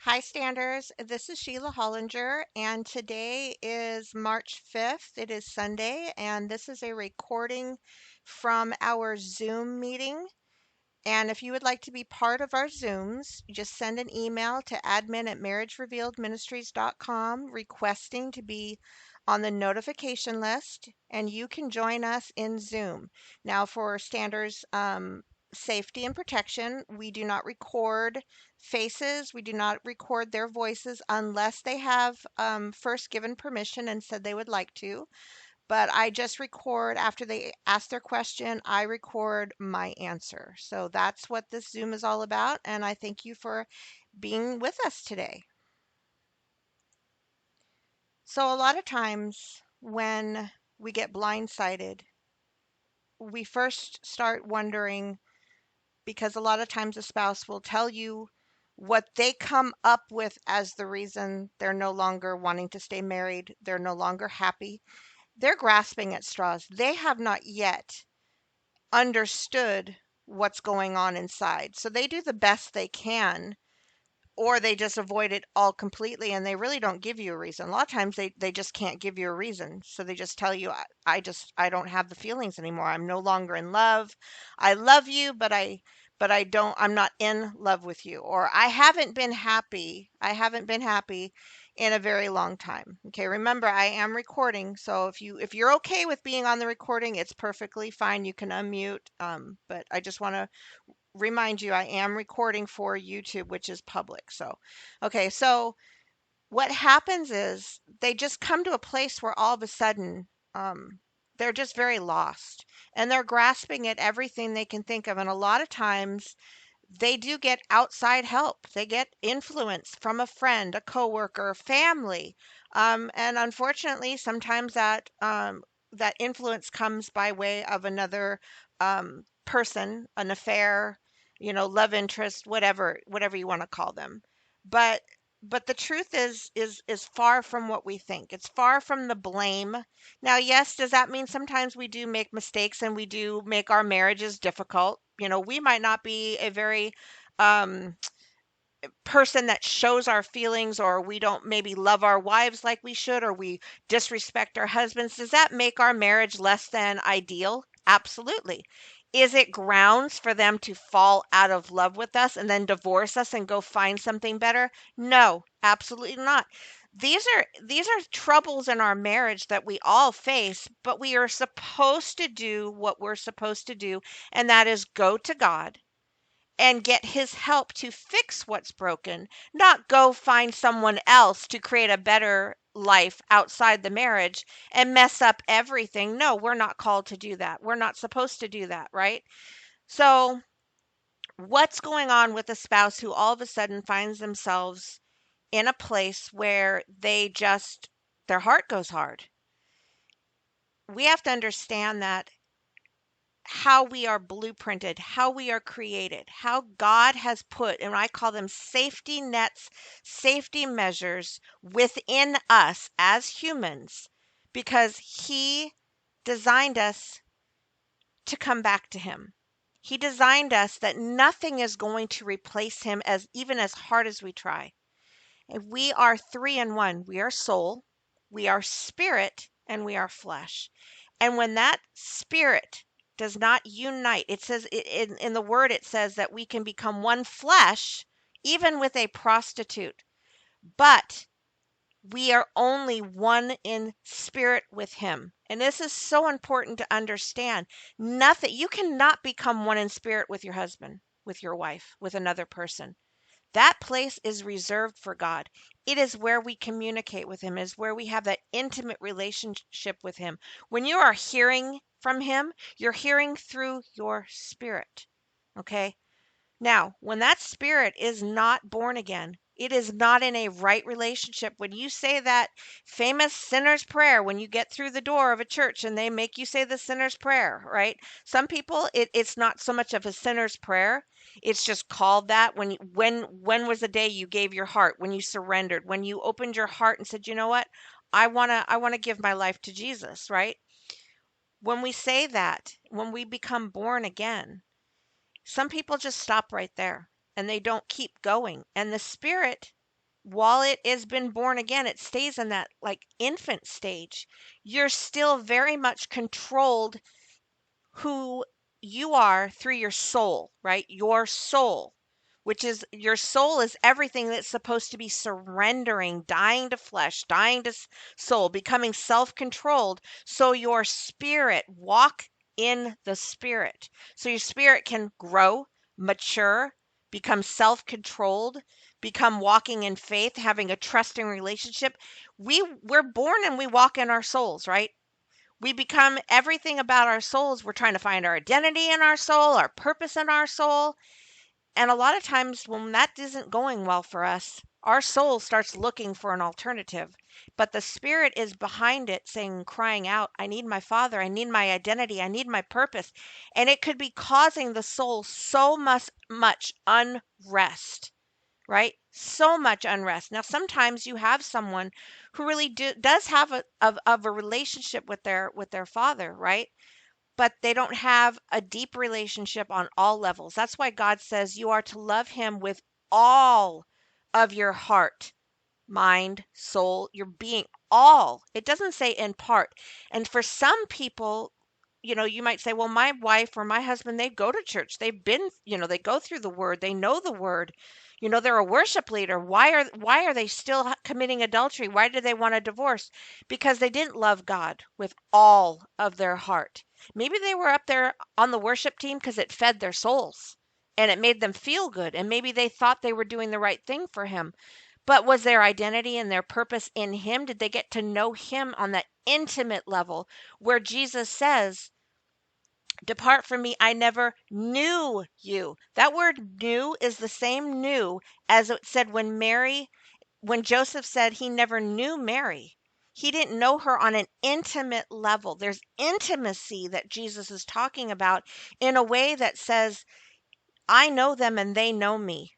Hi, Standers. This is Sheila Hollinger, and today is March 5th. It is Sunday, and this is a recording from our Zoom meeting. And if you would like to be part of our Zooms, you just send an email to admin@marriagerevealedministries.com requesting to be on the notification list, and you can join us in Zoom. Now, for Standers safety and protection, we do not record faces, we do not record their voices unless they have first given permission and said they would like to. But I just record after they ask their question, I record my answer. So that's what this Zoom is all about. And I thank you for being with us today. So, a lot of times when we get blindsided, we first start wondering because a lot of times a spouse will tell you what they come up with as the reason they're no longer wanting to stay married, they're no longer happy. They're grasping at straws. They have not yet understood what's going on inside. So they do the best they can, or they just avoid it all completely and they really don't give you a reason. A lot of times they just can't give you a reason. So they just tell you, I don't have the feelings anymore. I'm no longer in love. I love you, I'm not in love with you. Or I haven't been happy. I haven't been happy in a very long time. Okay, remember I am recording, so if you're okay with being on the recording, it's perfectly fine. You can unmute. But I just want to remind you I am recording for YouTube, which is public. So, okay, so what happens is they just come to a place where all of a sudden they're just very lost and they're grasping at everything they can think of. And a lot of times they do get outside help. They get influence from a friend, a coworker, family. And unfortunately, sometimes that influence comes by way of another person, an affair, love interest, whatever you want to call them. But but the truth is far from what we think. It's far from the blame. Now, yes, does that mean sometimes we do make mistakes and we do make our marriages difficult? We might not be a very um, person that shows our feelings, or we don't maybe love our wives like we should, or we disrespect our husbands. Does that make our marriage less than ideal? Absolutely. Is it grounds for them to fall out of love with us and then divorce us and go find something better? No, absolutely not. These are troubles in our marriage that we all face, but we are supposed to do what we're supposed to do, and that is go to God and get his help to fix what's broken, not go find someone else to create a better life outside the marriage and mess up everything. No, we're not called to do that. We're not supposed to do that, right? So, what's going on with a spouse who all of a sudden finds themselves in a place where their heart goes hard? We have to understand that how we are blueprinted, how we are created, how God has put, and I call them safety nets, safety measures within us as humans, because He designed us to come back to Him. He designed us that nothing is going to replace Him even as hard as we try. And we are three in one. We are soul, we are spirit, and we are flesh. And when that spirit does not unite, it says in the word, it says that we can become one flesh, even with a prostitute. But we are only one in spirit with him. And this is so important to understand. You cannot become one in spirit with your husband, with your wife, with another person. That place is reserved for God. It is where we communicate with Him, is where we have that intimate relationship with Him. When you are hearing from Him, you're hearing through your spirit. Okay? Now, when that spirit is not born again, it is not in a right relationship. When you say that famous sinner's prayer, when you get through the door of a church and they make you say the sinner's prayer, right? Some people, it's not so much of a sinner's prayer. It's just called that when was the day you gave your heart, when you surrendered, when you opened your heart and said, you know what? I want to give my life to Jesus, right? When we say that, when we become born again, some people just stop right there and they don't keep going. And the spirit while it has been born again, it stays in that like infant stage. You're still very much controlled who you are through your soul, right? Your soul, which is your soul is everything that's supposed to be surrendering, dying to flesh, dying to soul, becoming self-controlled. So your spirit, walk in the spirit. So your spirit can grow, mature, become self-controlled, become walking in faith, having a trusting relationship. We're born and we walk in our souls, right? We become everything about our souls. We're trying to find our identity in our soul, our purpose in our soul. And a lot of times when that isn't going well for us, our soul starts looking for an alternative. But the spirit is behind it saying, crying out, I need my father. I need my identity. I need my purpose. And it could be causing the soul so much unrest, right? So much unrest. Now, sometimes you have someone who really does have of a relationship with their father, right? But they don't have a deep relationship on all levels. That's why God says you are to love him with all of your heart, mind, soul, your being, all. It doesn't say in part. And for some people, you might say, well, my wife or my husband, they go to church. They've been, they go through the word. They know the word. They're a worship leader. Why are they still committing adultery? Why do they want a divorce? Because they didn't love God with all of their heart. Maybe they were up there on the worship team because it fed their souls and it made them feel good. And maybe they thought they were doing the right thing for him. But was their identity and their purpose in him? Did they get to know him on that intimate level where Jesus says, depart from me, I never knew you. That word knew is the same knew as it said when Joseph said he never knew Mary. He didn't know her on an intimate level. There's intimacy that Jesus is talking about in a way that says, I know them and they know me.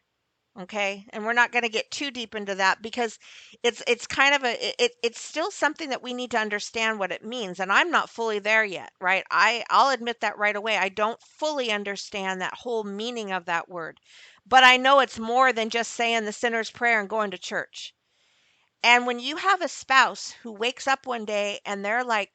Okay, and we're not going to get too deep into that because it's kind of it's still something that we need to understand what it means, and I'm not fully there yet, right? I'll admit that right away. I don't fully understand that whole meaning of that word, but I know it's more than just saying the sinner's prayer and going to church. And when you have a spouse who wakes up one day and they're like,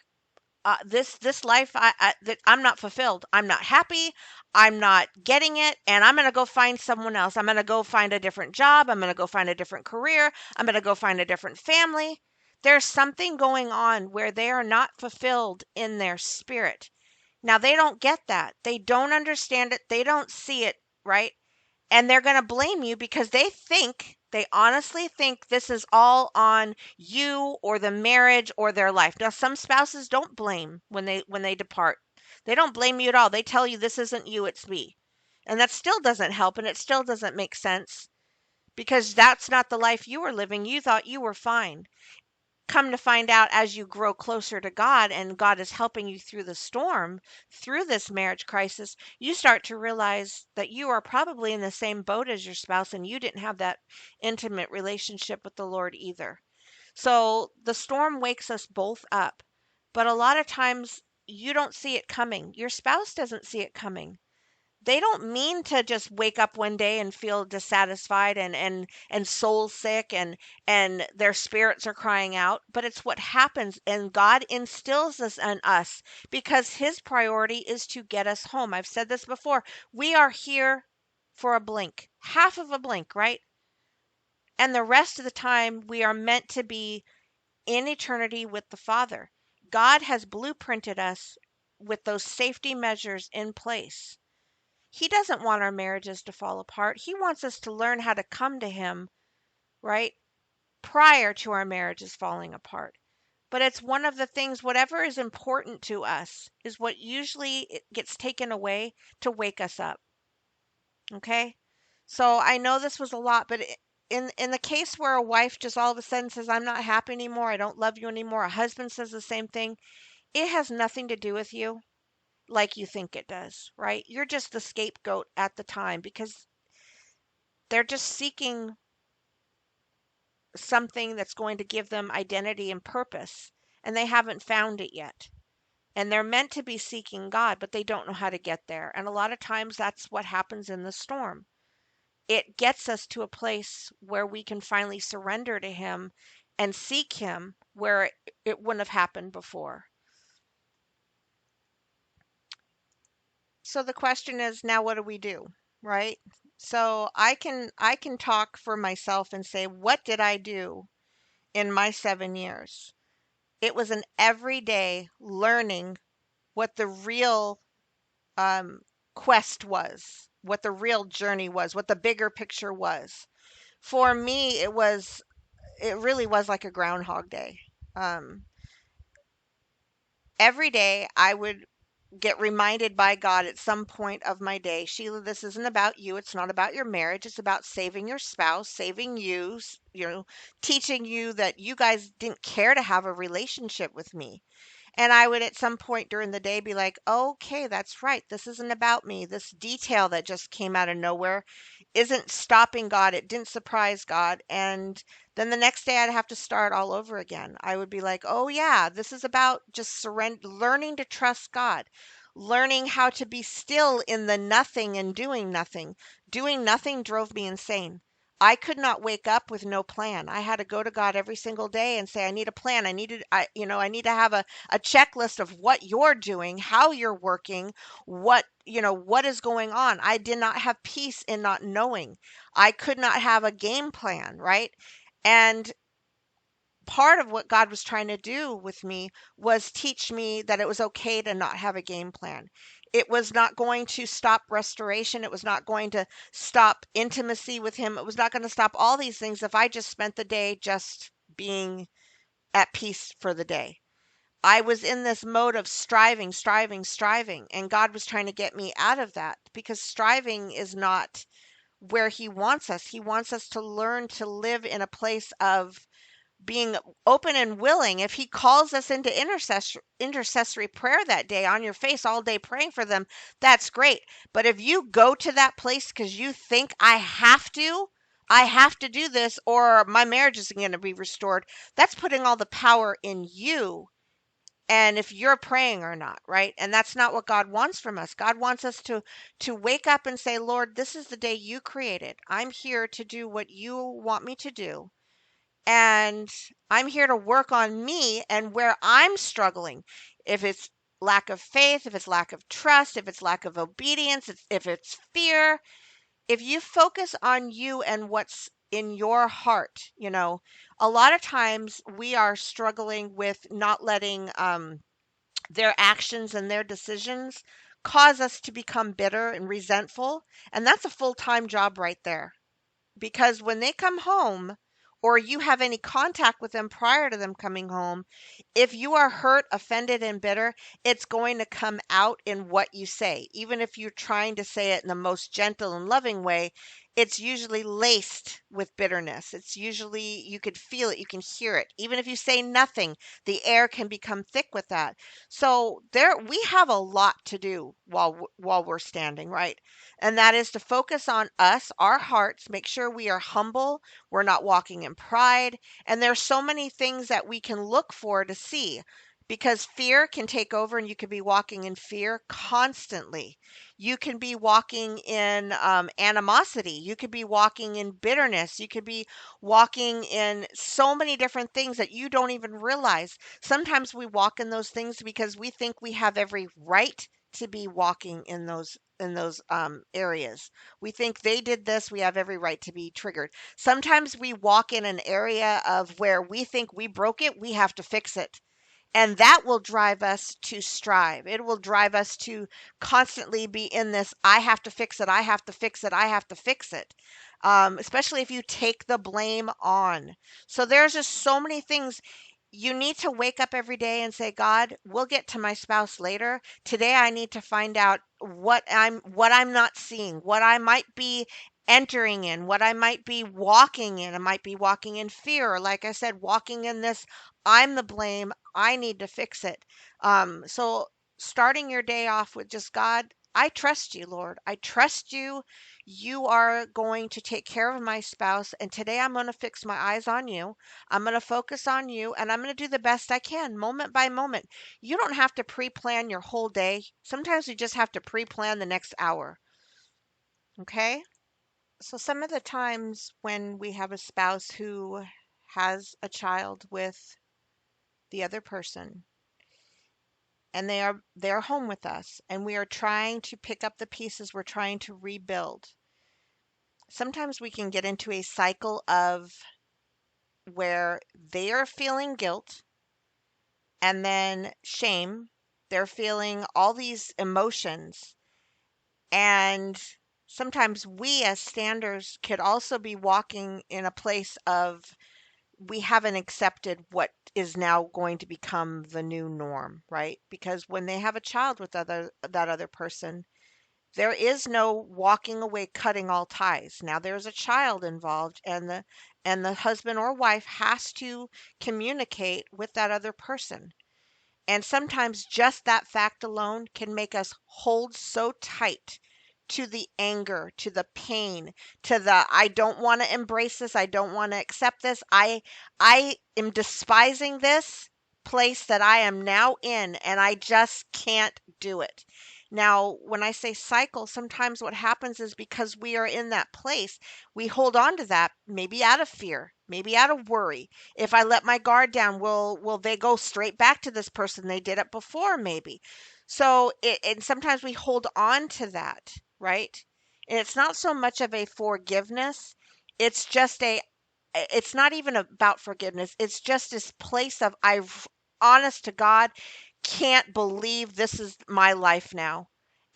this life that I'm not fulfilled. I'm not happy. I'm not getting it, and I'm going to go find someone else. I'm going to go find a different job. I'm going to go find a different career. I'm going to go find a different family. There's something going on where they are not fulfilled in their spirit. Now, they don't get that. They don't understand it. They don't see it, right? And they're going to blame you because they honestly think this is all on you or the marriage or their life. Now, some spouses don't blame when they depart. They don't blame you at all. They tell you this isn't you, it's me. And that still doesn't help and it still doesn't make sense because that's not the life you were living. You thought you were fine. Come to find out, as you grow closer to God and God is helping you through the storm, through this marriage crisis, you start to realize that you are probably in the same boat as your spouse and you didn't have that intimate relationship with the Lord either. So the storm wakes us both up. But a lot of times you don't see it coming. Your spouse doesn't see it coming. They don't mean to just wake up one day and feel dissatisfied and soul sick and their spirits are crying out, but it's what happens, and God instills this in us because his priority is to get us home. I've said this before. We are here for a blink, half of a blink, right? And the rest of the time we are meant to be in eternity with the Father. God has blueprinted us with those safety measures in place. He doesn't want our marriages to fall apart. He wants us to learn how to come to him, right? Prior to our marriages falling apart. But it's one of the things, whatever is important to us is what usually it gets taken away to wake us up. Okay? So I know this was a lot, but in the case where a wife just all of a sudden says, I'm not happy anymore, I don't love you anymore, a husband says the same thing, it has nothing to do with you like you think it does, right? You're just the scapegoat at the time because they're just seeking something that's going to give them identity and purpose, and they haven't found it yet. And they're meant to be seeking God, but they don't know how to get there. And a lot of times that's what happens in the storm. it gets us to a place where we can finally surrender to him and seek him where it wouldn't have happened before. So the question is, now what do we do? Right? So I can talk for myself and say, what did I do in my 7 years? It was an everyday learning what the real um, quest was, what the real journey was, what the bigger picture was. For me, it really was like a Groundhog Day. Um, every day I would get reminded by God at some point of my day, Sheila, this isn't about you. It's not about your marriage. It's about saving your spouse, saving you, teaching you that you guys didn't care to have a relationship with me. And I would at some point during the day be like, okay, that's right. This isn't about me. This detail that just came out of nowhere isn't stopping God. It didn't surprise God. And then the next day I'd have to start all over again. I would be like, oh, yeah, this is about just surrender, learning to trust God, learning how to be still in the nothing and doing nothing. Doing nothing drove me insane. I could not wake up with no plan. I had to go to God every single day and say, I need a plan. I need to have a checklist of what you're doing, how you're working, what is going on. I did not have peace in not knowing. I could not have a game plan, right? And part of what God was trying to do with me was teach me that it was okay to not have a game plan. It was not going to stop restoration. It was not going to stop intimacy with Him. It was not going to stop all these things if I just spent the day just being at peace for the day. I was in this mode of striving, striving, striving, and God was trying to get me out of that because striving is not where He wants us. He wants us to learn to live in a place of being open and willing. If he calls us into intercessory prayer that day, on your face all day praying for them, that's great. But if you go to that place because you think I have to do this or my marriage isn't going to be restored, that's putting all the power in you and if you're praying or not, right? And that's not what God wants from us. God wants us to wake up and say, Lord, this is the day you created. I'm here to do what you want me to do, and I'm here to work on me and where I'm struggling. If it's lack of faith, if it's lack of trust, if it's lack of obedience, if it's fear, if you focus on you and what's in your heart, a lot of times we are struggling with not letting their actions and their decisions cause us to become bitter and resentful. And that's a full-time job right there, because when they come home or you have any contact with them prior to them coming home, if you are hurt, offended, and bitter, it's going to come out in what you say. Even if you're trying to say it in the most gentle and loving way, it's usually laced with bitterness. It's usually, you could feel it, you can hear it. Even if you say nothing, the air can become thick with that. So there, we have a lot to do while we're standing, right? And that is to focus on us, our hearts, make sure we are humble, we're not walking in pride. And there's so many things that we can look for to see, because fear can take over and you could be walking in fear constantly. You can be walking in animosity. You could be walking in bitterness. You could be walking in so many different things that you don't even realize. Sometimes we walk in those things because we think we have every right to be walking in those areas. We think they did this, we have every right to be triggered. Sometimes we walk in an area of where we think we broke it, we have to fix it. And that will drive us to strive. It will drive us to constantly be in this, I have to fix it, I have to fix it, I have to fix it. Especially if you take the blame on. So there's just so many things. You need to wake up every day and say, God, we'll get to my spouse later. Today I need to find out what I'm not seeing, what I might be entering in, what I might be walking in. I might be walking in fear, or like I said, walking in this, I'm the blame, I need to fix it. So starting your day off with just, God, I trust you, Lord. I trust you. You are going to take care of my spouse. And today I'm going to fix my eyes on you. I'm going to focus on you and I'm going to do the best I can moment by moment. You don't have to pre plan your whole day. Sometimes you just have to pre plan the next hour. Okay. So some of the times when we have a spouse who has a child with the other person and they're home with us and we are trying to pick up the pieces, we're trying to rebuild. Sometimes we can get into a cycle of where they are feeling guilt and then shame. They're feeling all these emotions. And sometimes we as standers could also be walking in a place of we haven't accepted what is now going to become the new norm, right? Because when they have a child with that other person, there is no walking away, cutting all ties. Now there's a child involved, and the husband or wife has to communicate with that other person. And sometimes just that fact alone can make us hold so tight to the anger, to the pain, to the I don't want to embrace this, I don't want to accept this. I am despising this place that I am now in and I just can't do it. Now, when I say cycle, sometimes what happens is because we are in that place, we hold on to that maybe out of fear, maybe out of worry. If I let my guard down, will they go straight back to this person? They did it before, maybe. So and sometimes we hold on to that, right? And it's not so much of a forgiveness. It's just it's not even about forgiveness. It's just this place of honest to God, can't believe this is my life now.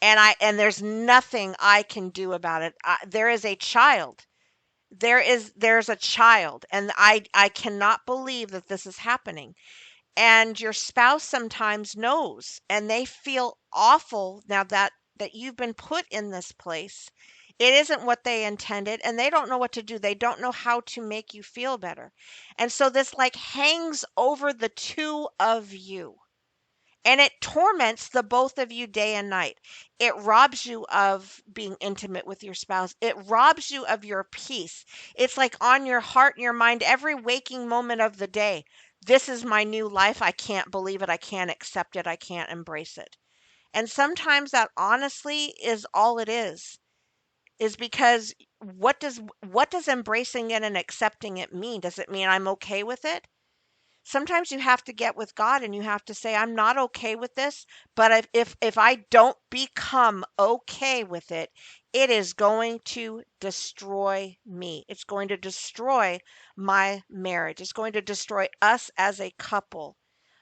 And there's nothing I can do about it. There is a child. There's a child, and I cannot believe that this is happening. And your spouse sometimes knows, and they feel awful now that you've been put in this place. It isn't what they intended, and they don't know what to do. They don't know how to make you feel better. And so this like hangs over the two of you. And it torments the both of you day and night. It robs you of being intimate with your spouse. It robs you of your peace. It's like on your heart and your mind every waking moment of the day. This is my new life. I can't believe it. I can't accept it. I can't embrace it. And sometimes that honestly is all it is because what does embracing it and accepting it mean? Does it mean I'm okay with it? Sometimes you have to get with God and you have to say, I'm not okay with this, but if I don't become okay with it, it is going to destroy me. It's going to destroy my marriage. It's going to destroy us as a couple.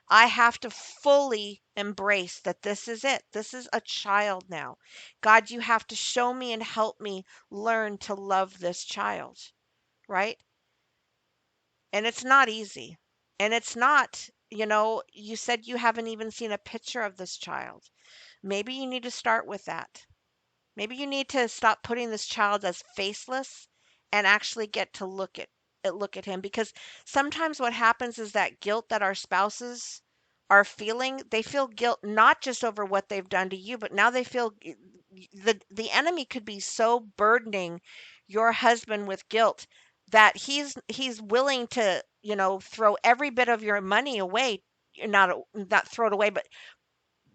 I have to fully embrace that this is it. This is a child now. God, you have to show me and help me learn to love this child, right? And it's not easy. And it's not, you said you haven't even seen a picture of this child. Maybe you need to start with that. Maybe you need to stop putting this child as faceless and actually get to look at him, because sometimes what happens is that guilt that our spouses are feeling, they feel guilt not just over what they've done to you, but now they feel the enemy could be so burdening your husband with guilt that he's willing to, throw every bit of your money away, not throw it away, but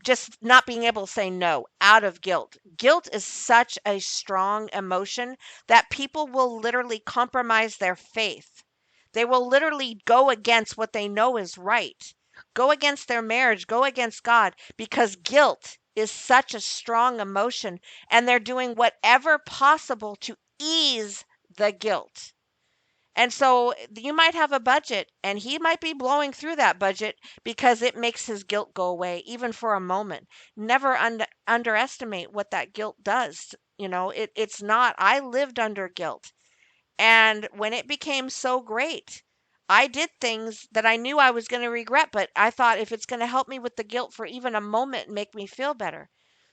just not being able to say no out of guilt. Guilt is such a strong emotion that people will literally compromise their faith. They will literally go against what they know is right, go against their marriage, go against God, because guilt is such a strong emotion, and they're doing whatever possible to ease the guilt. And so you might have a budget and he might be blowing through that budget because it makes his guilt go away, even for a moment. Never underestimate what that guilt does. It's not, I lived under guilt. And when it became so great, I did things that I knew I was going to regret, but I thought if it's going to help me with the guilt for even a moment and make me feel better.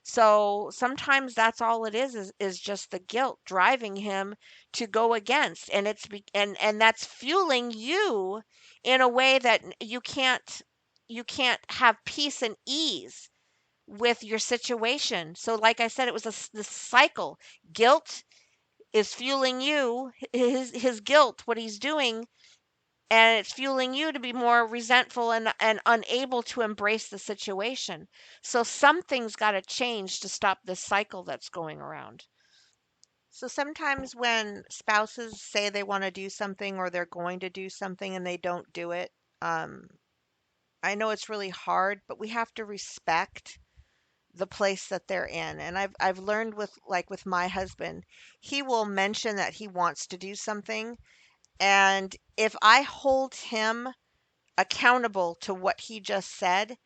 So sometimes that's all it is just the guilt driving him to go against, and and that's fueling you in a way that you can't have peace and ease with your situation. So like I said, it was this cycle. Guilt is fueling you, his guilt, what he's doing, and it's fueling you to be more resentful and unable to embrace the situation. So something's got to change to stop this cycle that's going around. So sometimes when spouses say they want to do something or they're going to do something and they don't do it, um, I know it's really hard, but we have to respect the place that they're in. And I've learned with like with my husband, he will mention that he wants to do something, and if I hold him accountable to what he just said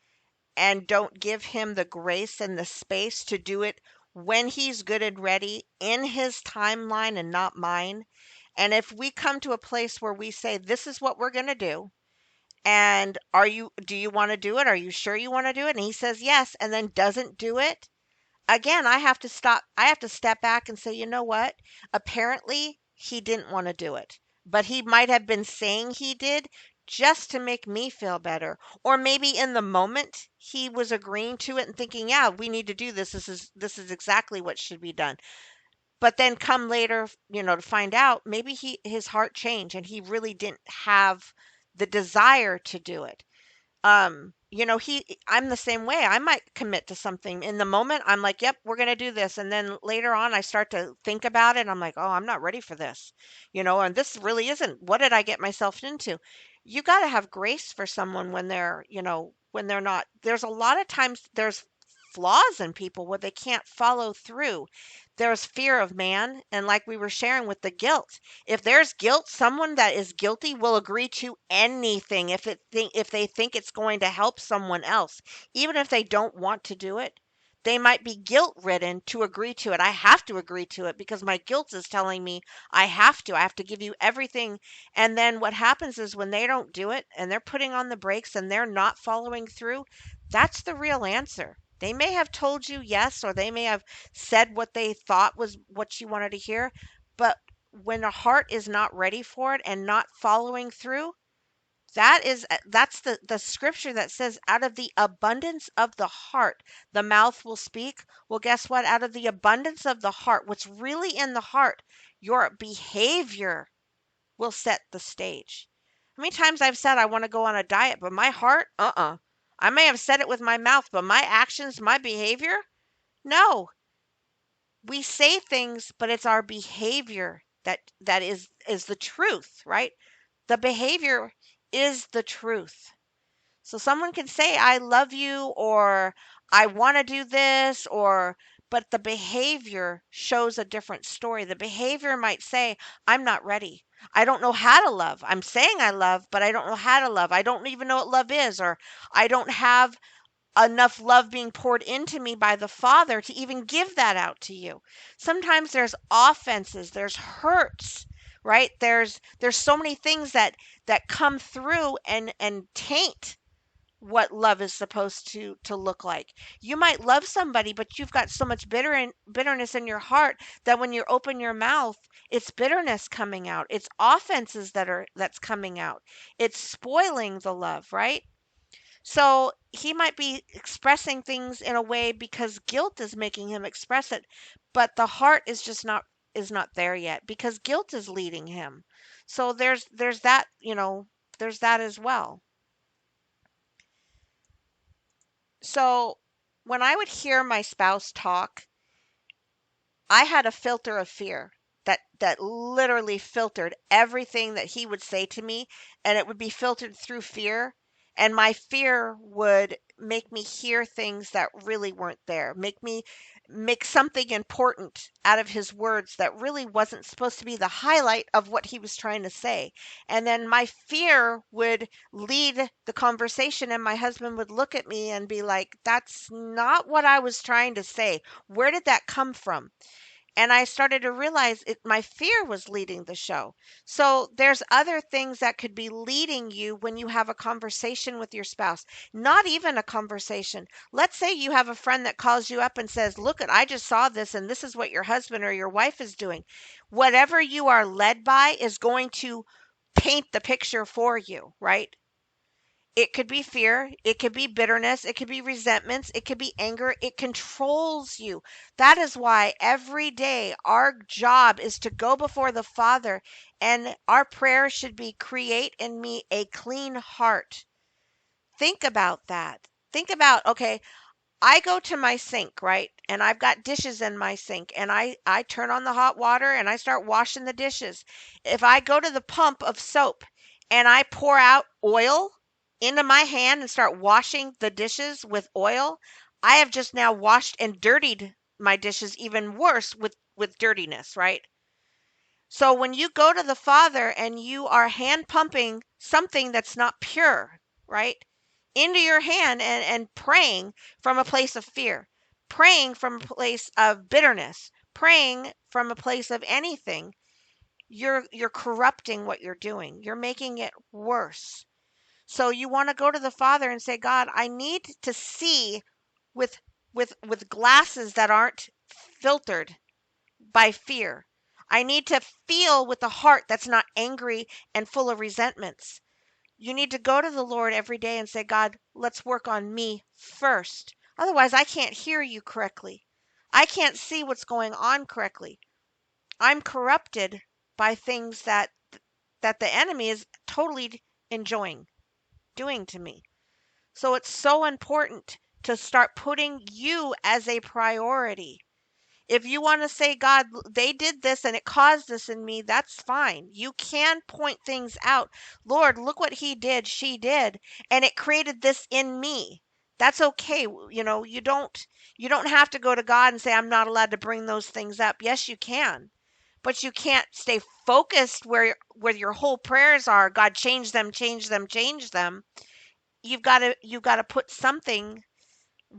and don't give him the grace and the space to do it when he's good and ready in his timeline and not mine. And if we come to a place where we say, this is what we're going to do, and do you want to do it? Are you sure you want to do it? And he says yes, and then doesn't do it. Again, I have to stop. I have to step back and say, you know what? Apparently, he didn't want to do it, but he might have been saying he did just to make me feel better. Or maybe in the moment, he was agreeing to it and thinking, yeah, we need to do this. This is exactly what should be done. But then come later, to find out maybe his heart changed and he really didn't have the desire to do it. I'm the same way. I might commit to something in the moment. I'm like, yep, we're going to do this. And then later on, I start to think about it. And I'm like, oh, I'm not ready for this, and this really isn't. What did I get myself into? You got to have grace for someone when they're not. There's a lot of times there's flaws in people where they can't follow through. There's fear of man. And like we were sharing with the guilt, if there's guilt, someone that is guilty will agree to anything if they think it's going to help someone else, even if they don't want to do it. They might be guilt ridden to agree to it. I have to agree to it because my guilt is telling me I have to. I have to give you everything. And then what happens is when they don't do it and they're putting on the brakes and they're not following through, that's the real answer. They may have told you yes, or they may have said what they thought was what you wanted to hear, but when a heart is not ready for it and not following through, that's the scripture that says out of the abundance of the heart the mouth will speak. Well, guess what? Out of the abundance of the heart, what's really in the heart, your behavior will set the stage. How many times I've said I want to go on a diet, but my heart, I may have said it with my mouth, but my actions, my behavior, no. We say things, but it's our behavior that is the truth, right? The behavior is the truth. So someone can say I love you or I want to do this or but the behavior shows a different story. The behavior might say I'm not ready. I don't know how to love. I'm saying I love, but I don't know how to love. I don't even know what love is, or I don't have enough love being poured into me by the Father to even give that out to you. Sometimes there's offenses, there's hurts, right? There's so many things that come through and taint what love is supposed to look like. You might love somebody, but you've got so much bitterness in your heart that when you open your mouth, it's bitterness coming out. It's offenses that's coming out. It's spoiling the love, right? So he might be expressing things in a way because guilt is making him express it, but the heart is not there yet because guilt is leading him. So there's that, there's that as well. So when I would hear my spouse talk, I had a filter of fear that literally filtered everything that he would say to me, and it would be filtered through fear, and my fear would make me hear things that really weren't there, make something important out of his words that really wasn't supposed to be the highlight of what he was trying to say. And then my fear would lead the conversation, and my husband would look at me and be like, that's not what I was trying to say. Where did that come from? And I started to realize my fear was leading the show. So there's other things that could be leading you when you have a conversation with your spouse. Not even a conversation. Let's say you have a friend that calls you up and says, look, I just saw this and this is what your husband or your wife is doing. Whatever you are led by is going to paint the picture for you, right? It could be fear, it could be bitterness, it could be resentments, it could be anger. It controls you. That is why every day our job is to go before the Father, and our prayer should be, create in me a clean heart. Think about that. Think about, okay, I go to my sink, right? And I've got dishes in my sink, and I turn on the hot water and I start washing the dishes. If I go to the pump of soap and I pour out oil into my hand and start washing the dishes with oil, I have just now washed and dirtied my dishes even worse with dirtiness, right? So when you go to the Father and you are hand pumping something that's not pure, right, into your hand and praying from a place of fear, praying from a place of bitterness, praying from a place of anything, you're corrupting what you're doing. You're making it worse. So you want to go to the Father and say, God, I need to see with with glasses that aren't filtered by fear. I need to feel with a heart that's not angry and full of resentments. You need to go to the Lord every day and say, God, let's work on me first. Otherwise, I can't hear you correctly. I can't see what's going on correctly. I'm corrupted by things that the enemy is totally enjoying doing to me. So it's so important to start putting you as a priority. If you want to say, God, they did this and it caused this in me, that's fine. You can point things out. Lord, look what he did, she did, and it created this in me. That's okay. You don't have to go to God and say, I'm not allowed to bring those things up. Yes, you can. But you can't stay focused where your whole prayers are, God, change them, change them, change them. You've got to put something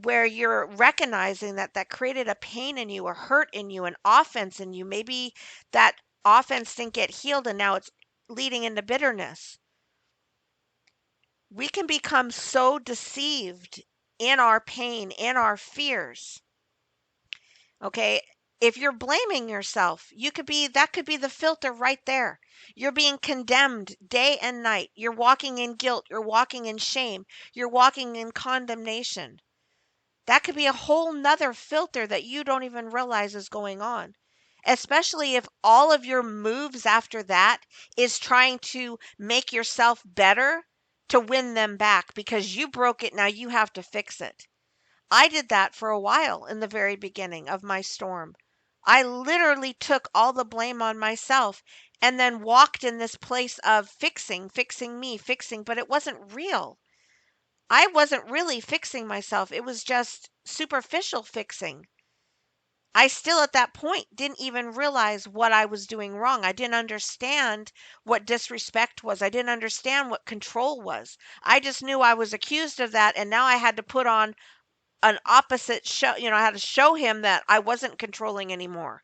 where you're recognizing that created a pain in you, a hurt in you, an offense in you. Maybe that offense didn't get healed and now it's leading into bitterness. We can become so deceived in our pain, in our fears. Okay? If you're blaming yourself, that could be the filter right there. You're being condemned day and night. You're walking in guilt, you're walking in shame, you're walking in condemnation. That could be a whole nother filter that you don't even realize is going on. Especially if all of your moves after that is trying to make yourself better to win them back because you broke it. Now you have to fix it. I did that for a while in the very beginning of my storm. I literally took all the blame on myself and then walked in this place of fixing me, fixing, but it wasn't real. I wasn't really fixing myself. It was just superficial fixing. I still at that point didn't even realize what I was doing wrong. I didn't understand what disrespect was. I didn't understand what control was. I just knew I was accused of that. And now I had to put on an opposite show. I had to show him that I wasn't controlling anymore.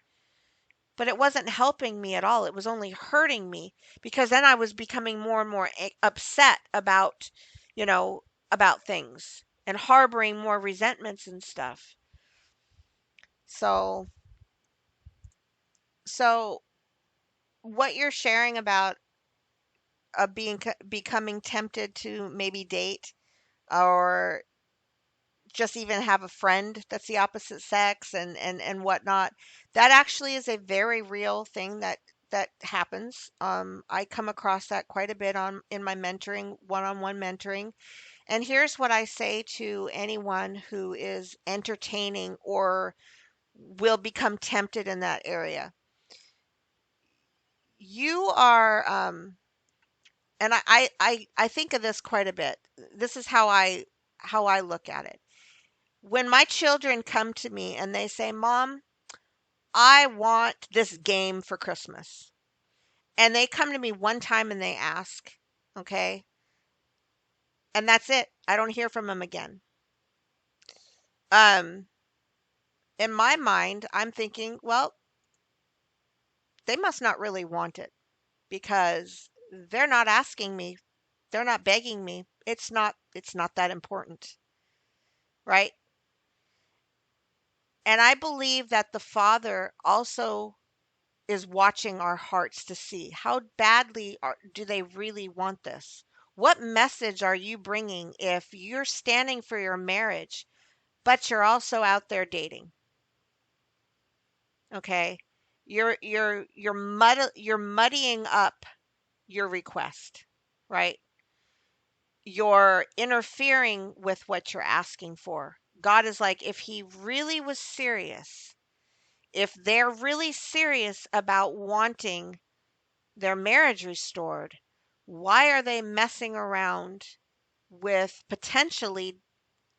But it wasn't helping me at all. It was only hurting me because then I was becoming more and more upset you know, about things and harboring more resentments and stuff. So, so what you're sharing about becoming tempted to maybe date or just even have a friend that's the opposite sex and whatnot, that actually is a very real thing that happens. I come across that quite a bit in my mentoring, one-on-one mentoring. And here's what I say to anyone who is entertaining or will become tempted in that area. You are, and I think of this quite a bit. This is how I look at it. When my children come to me and they say, Mom, I want this game for Christmas. And they come to me one time and they ask, okay? And that's it. I don't hear from them again. Um, in my mind, I'm thinking, well, they must not really want it because they're not asking me. They're not begging me. It's not that important, right? And I believe that the Father also is watching our hearts to see how badly do they really want this? What message are you bringing if you're standing for your marriage, but you're also out there dating? Okay? You're muddying up your request, right? You're interfering with what you're asking for. God is like, if he really was serious, if they're really serious about wanting their marriage restored, why are they messing around with potentially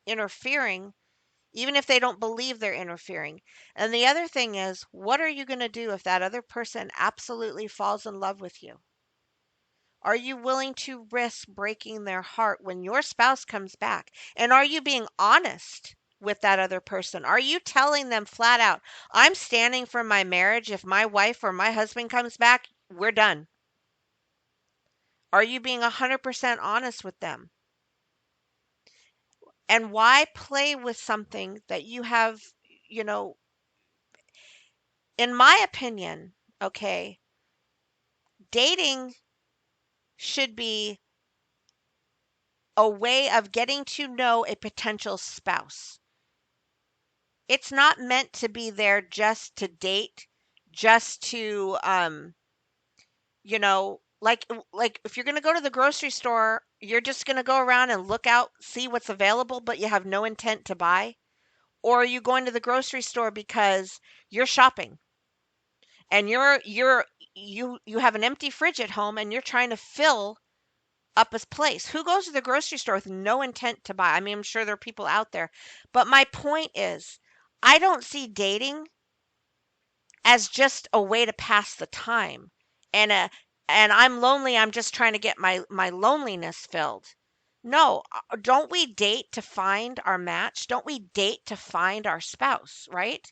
interfering, even if they don't believe they're interfering? And the other thing is, what are you going to do if that other person absolutely falls in love with you? Are you willing to risk breaking their heart when your spouse comes back? And are you being honest with that other person? Are you telling them flat out, I'm standing for my marriage. If my wife or my husband comes back, we're done. Are you being 100% honest with them? And why play with something that you have, you know, in my opinion, okay, dating should be a way of getting to know a potential spouse. It's not meant to be there just to date, just to like if you're going to go to the grocery store, you're just going to go around and look out, see what's available, but you have no intent to buy? Or are you going to the grocery store because you're shopping and you have an empty fridge at home and you're trying to fill up a place? Who goes to the grocery store with no intent to buy? I mean, I'm sure there are people out there, but my point is, I don't see dating as just a way to pass the time, and I'm lonely, I'm just trying to get my loneliness filled. No, don't we date to find our match? Don't we date to find our spouse, right?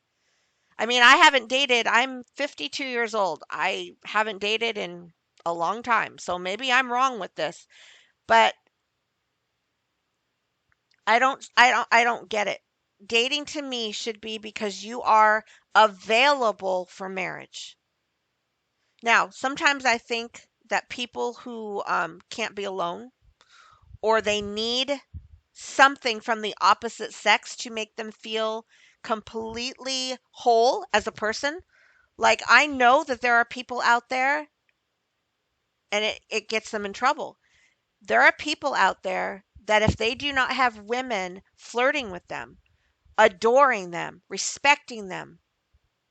I mean, I haven't dated. I'm 52 years old. I haven't dated in a long time. So maybe I'm wrong with this, but I don't get it. Dating to me should be because you are available for marriage. Now, sometimes I think that people who can't be alone, or they need something from the opposite sex to make them feel completely whole as a person. Like, I know that there are people out there, and it gets them in trouble. There are people out there that if they do not have women flirting with them, adoring them, respecting them,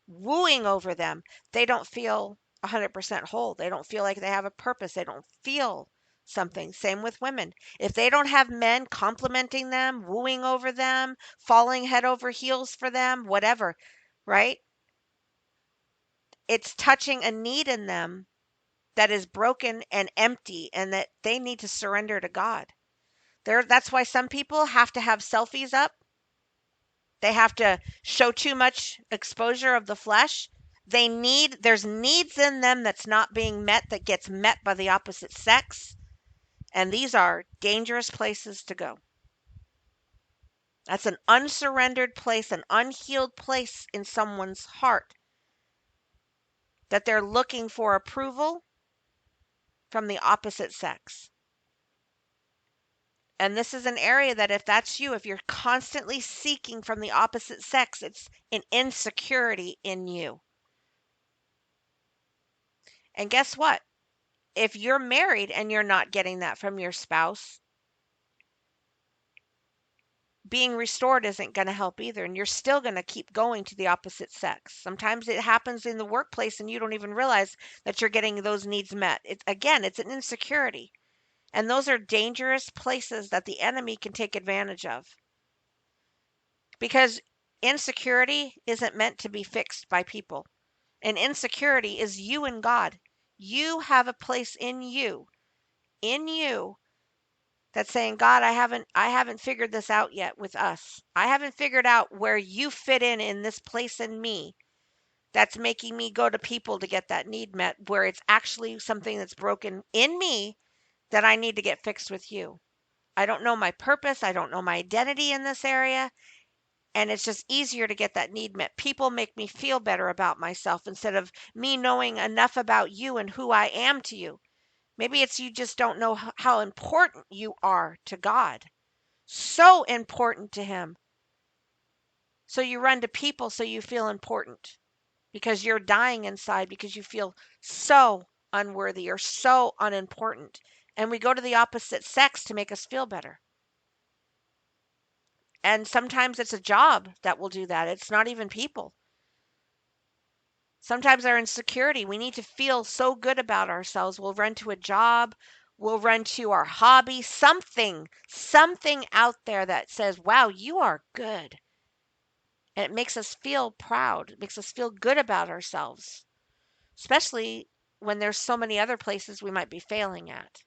wooing over them, they don't feel 100% whole. They don't feel like they have a purpose. They don't feel something. Same with women. If they don't have men complimenting them, wooing over them, falling head over heels for them, whatever, right? It's touching a need in them that is broken and empty and that they need to surrender to God. That's why some people have to have selfies up. They have to show too much exposure of the flesh. There's needs in them that's not being met, that gets met by the opposite sex. And these are dangerous places to go. That's an unsurrendered place, an unhealed place in someone's heart, that they're looking for approval from the opposite sex. And this is an area that if that's you, if you're constantly seeking from the opposite sex, it's an insecurity in you. And guess what? If you're married and you're not getting that from your spouse, being restored isn't going to help either. And you're still going to keep going to the opposite sex. Sometimes it happens in the workplace and you don't even realize that you're getting those needs met. It's an insecurity. And those are dangerous places that the enemy can take advantage of. Because insecurity isn't meant to be fixed by people. And insecurity is you and God. You have a place in you, that's saying, God, I haven't figured this out yet with us. I haven't figured out where you fit in this place in me, that's making me go to people to get that need met, where it's actually something that's broken in me that I need to get fixed with you. I don't know my purpose. I don't know my identity in this area. And it's just easier to get that need met. People make me feel better about myself instead of me knowing enough about you and who I am to you. Maybe it's you just don't know how important you are to God. So important to Him. So you run to people so you feel important because you're dying inside because you feel so unworthy or so unimportant. And we go to the opposite sex to make us feel better. And sometimes it's a job that will do that. It's not even people. Sometimes our insecurity, we need to feel so good about ourselves. We'll run to a job, we'll run to our hobby, something out there that says, wow, you are good. And it makes us feel proud, it makes us feel good about ourselves, especially when there's so many other places we might be failing at.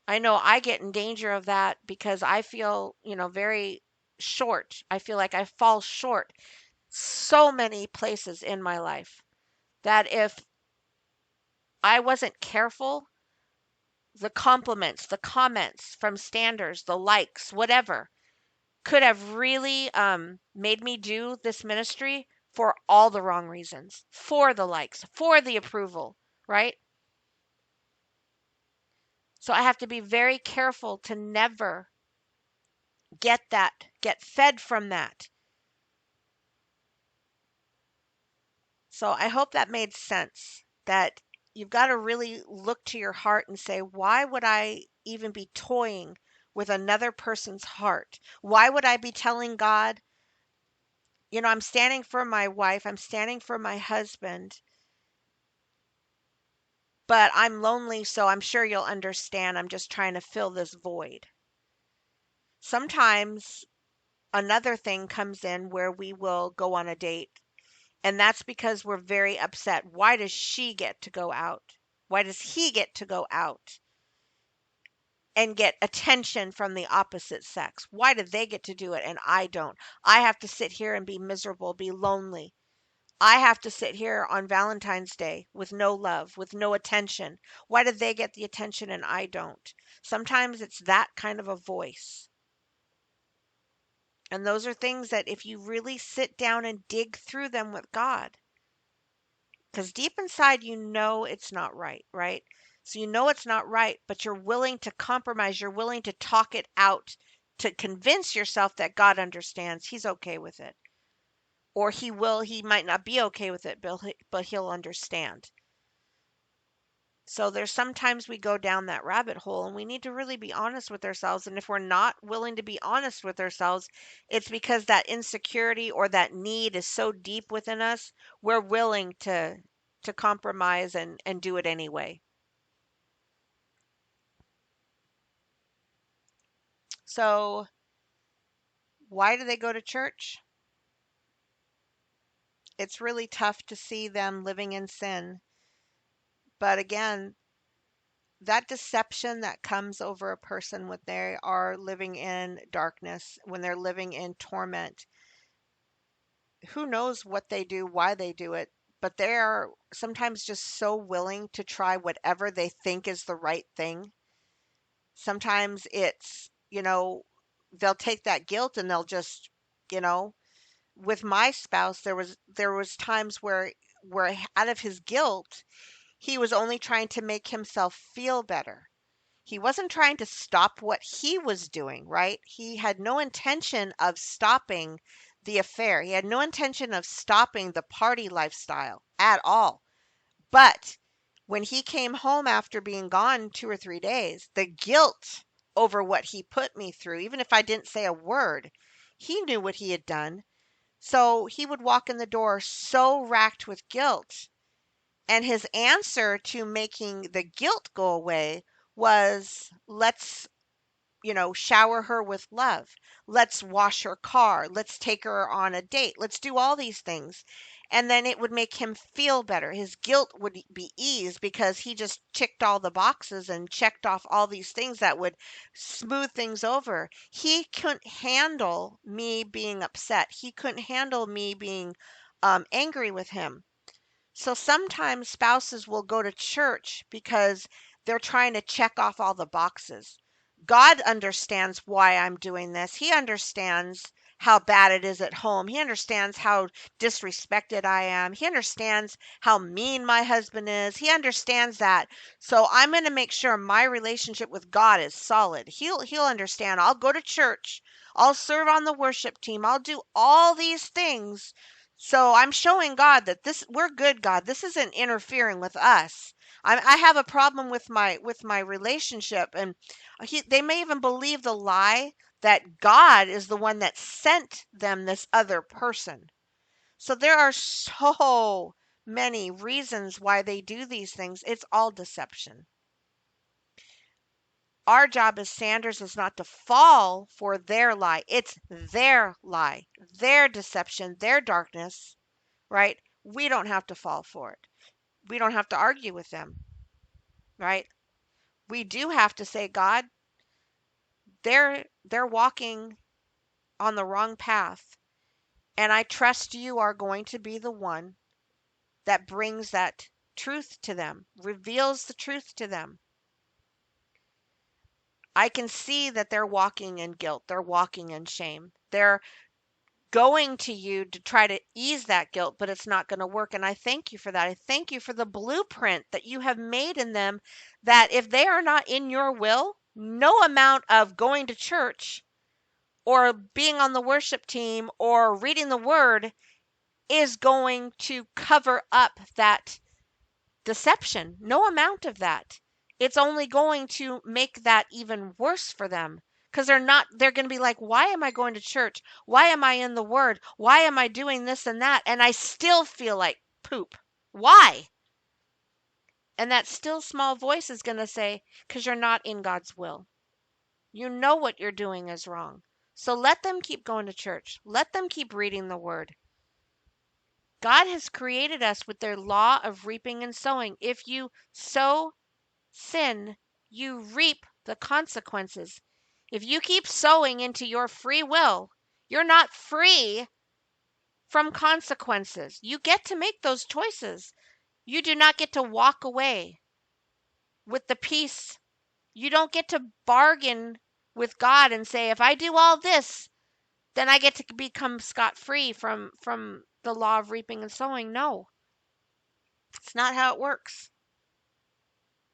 I know I get in danger of that because I feel, very short. I feel like I fall short so many places in my life that if I wasn't careful, the compliments, the comments from standers, the likes, whatever, could have really made me do this ministry for all the wrong reasons, for the likes, for the approval, right? So I have to be very careful to never get fed from that. So I hope that made sense, that you've got to really look to your heart and say, why would I even be toying with another person's heart? Why would I be telling God, I'm standing for my wife, I'm standing for my husband, but I'm lonely, so I'm sure you'll understand. I'm just trying to fill this void. Sometimes another thing comes in where we will go on a date, and that's because we're very upset. Why does she get to go out? Why does he get to go out and get attention from the opposite sex? Why do they get to do it and I don't? I have to sit here and be miserable, be lonely. I have to sit here on Valentine's Day with no love, with no attention. Why do they get the attention and I don't? Sometimes it's that kind of a voice. And those are things that if you really sit down and dig through them with God, because deep inside you know it's not right, right? So you know it's not right, but you're willing to compromise. You're willing to talk it out to convince yourself that God understands. He's okay with it. Or he might not be okay with it, but he'll understand. So there's sometimes we go down that rabbit hole and we need to really be honest with ourselves. And if we're not willing to be honest with ourselves, it's because that insecurity or that need is so deep within us, we're willing to compromise and do it anyway. So why do they go to church? It's really tough to see them living in sin. But again, that deception that comes over a person when they are living in darkness, when they're living in torment, who knows what they do, why they do it, but they are sometimes just so willing to try whatever they think is the right thing. Sometimes it's, they'll take that guilt and they'll just, you know, with my spouse, there was times where out of his guilt, he was only trying to make himself feel better. He wasn't trying to stop what he was doing, right? He had no intention of stopping the affair. He had no intention of stopping the party lifestyle at all. But when he came home after being gone 2 or 3 days, the guilt over what he put me through, even if I didn't say a word, he knew what he had done. So he would walk in the door so racked with guilt. And his answer to making the guilt go away was, let's, shower her with love. Let's wash her car. Let's take her on a date. Let's do all these things. And then it would make him feel better. His guilt would be eased because he just ticked all the boxes and checked off all these things that would smooth things over. He couldn't handle me being upset. He couldn't handle me being angry with him. So sometimes spouses will go to church because they're trying to check off all the boxes. God understands why I'm doing this. He understands how bad it is at home. He understands how disrespected I am. He understands how mean my husband is. He understands that. So I'm going to make sure my relationship with God is solid. He'll understand. I'll go to church. I'll serve on the worship team. I'll do all these things, so I'm showing God that we're good, God. This isn't interfering with us. I have a problem with my relationship, and they may even believe the lie that God is the one that sent them this other person. So there are so many reasons why they do these things. It's all deception. Our job as Sanders is not to fall for their lie. It's their lie, their deception, their darkness, right? We don't have to fall for it. We don't have to argue with them, right? We do have to say, God, they're walking on the wrong path, and I trust you are going to be the one that brings that truth to them, reveals the truth to them. I can see that they're walking in guilt. They're walking in shame. They're going to you to try to ease that guilt, but it's not going to work. And I thank you for that. I thank you for the blueprint that you have made in them, that if they are not in your will, no amount of going to church or being on the worship team or reading the word is going to cover up that deception. No amount of that. It's only going to make that even worse for them, because they're going to be like, why am I going to church? Why am I in the word? Why am I doing this and that? And I still feel like poop. Why? And that still small voice is going to say, because you're not in God's will. You know what you're doing is wrong. So let them keep going to church. Let them keep reading the word. God has created us with their law of reaping and sowing. If you sow sin, you reap the consequences. If you keep sowing into your free will, you're not free from consequences. You get to make those choices. You do not get to walk away with the peace. You don't get to bargain with God and say, if I do all this, then I get to become scot-free from the law of reaping and sowing. No, it's not how it works.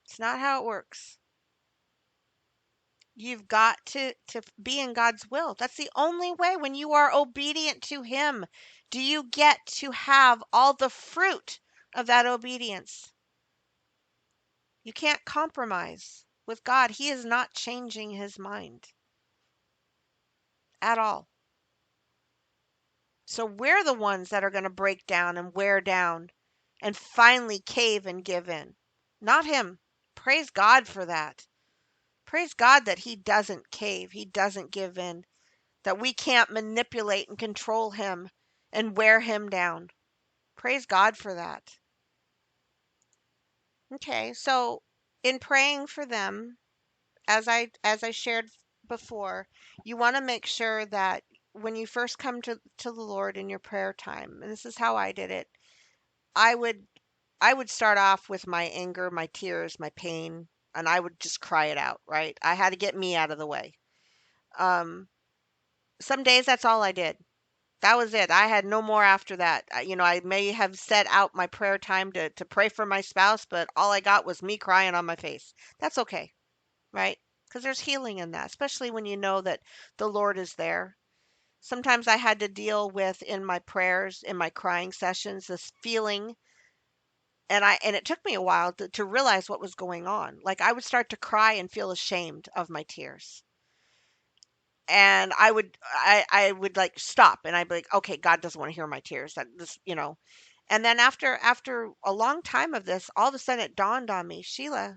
It's not how it works. You've got to be in God's will. That's the only way. When you are obedient to him, do you get to have all the fruit of that obedience. You can't compromise with God. He is not changing his mind at all. So we're the ones that are going to break down and wear down and finally cave and give in, not him. Praise God for that. Praise God that he doesn't cave, he doesn't give in, that we can't manipulate and control him and wear him down. Praise God for that. Okay, so in praying for them, as I shared before, you want to make sure that when you first come to the Lord in your prayer time, and this is how I did it, I would I would start off with my anger, my tears, my pain, and I would just cry it out, right? I had to get me out of the way. Um, some days that's all I did. That was it. I had no more after that. I may have set out my prayer time to pray for my spouse, but all I got was me crying on my face. That's okay, right? Because there's healing in that, especially when you know that the Lord is there. Sometimes I had to deal with in my prayers, in my crying sessions, this feeling, and it took me a while to realize what was going on. Like I would start to cry and feel ashamed of my tears. And I would like stop and I'd be like, okay, God doesn't want to hear my tears. That this. And then after a long time of this, all of a sudden it dawned on me, Sheila,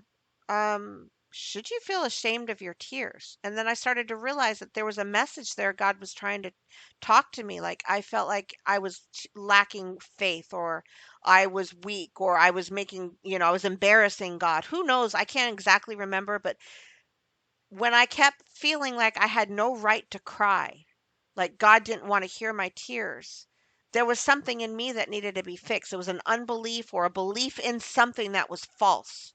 should you feel ashamed of your tears? And then I started to realize that there was a message there God was trying to talk to me. Like I felt like I was lacking faith, or I was weak, or I was I was embarrassing God. Who knows? I can't exactly remember, but when I kept feeling like I had no right to cry, like God didn't want to hear my tears, there was something in me that needed to be fixed. It was an unbelief or a belief in something that was false.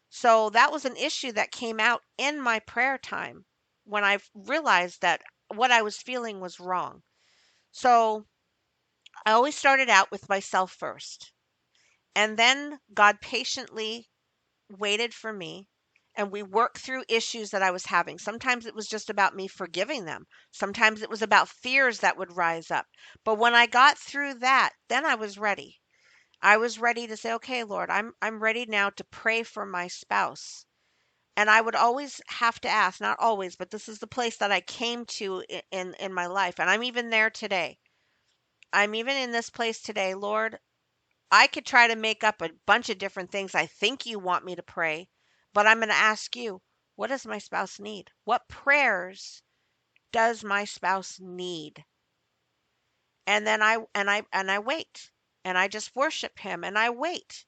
So that was an issue that came out in my prayer time when I realized that what I was feeling was wrong. So I always started out with myself first. And then God patiently waited for me, and we worked through issues that I was having. Sometimes it was just about me forgiving them. Sometimes it was about fears that would rise up. But when I got through that, then I was ready. I was ready to say, okay, Lord, I'm ready now to pray for my spouse. And I would always have to ask, not always, but this is the place that I came to in my life. And I'm even there today. I'm even in this place today. Lord, I could try to make up a bunch of different things I think you want me to pray, but I'm going to ask you, what does my spouse need? What prayers does my spouse need? And then I wait. And I just worship him and I wait.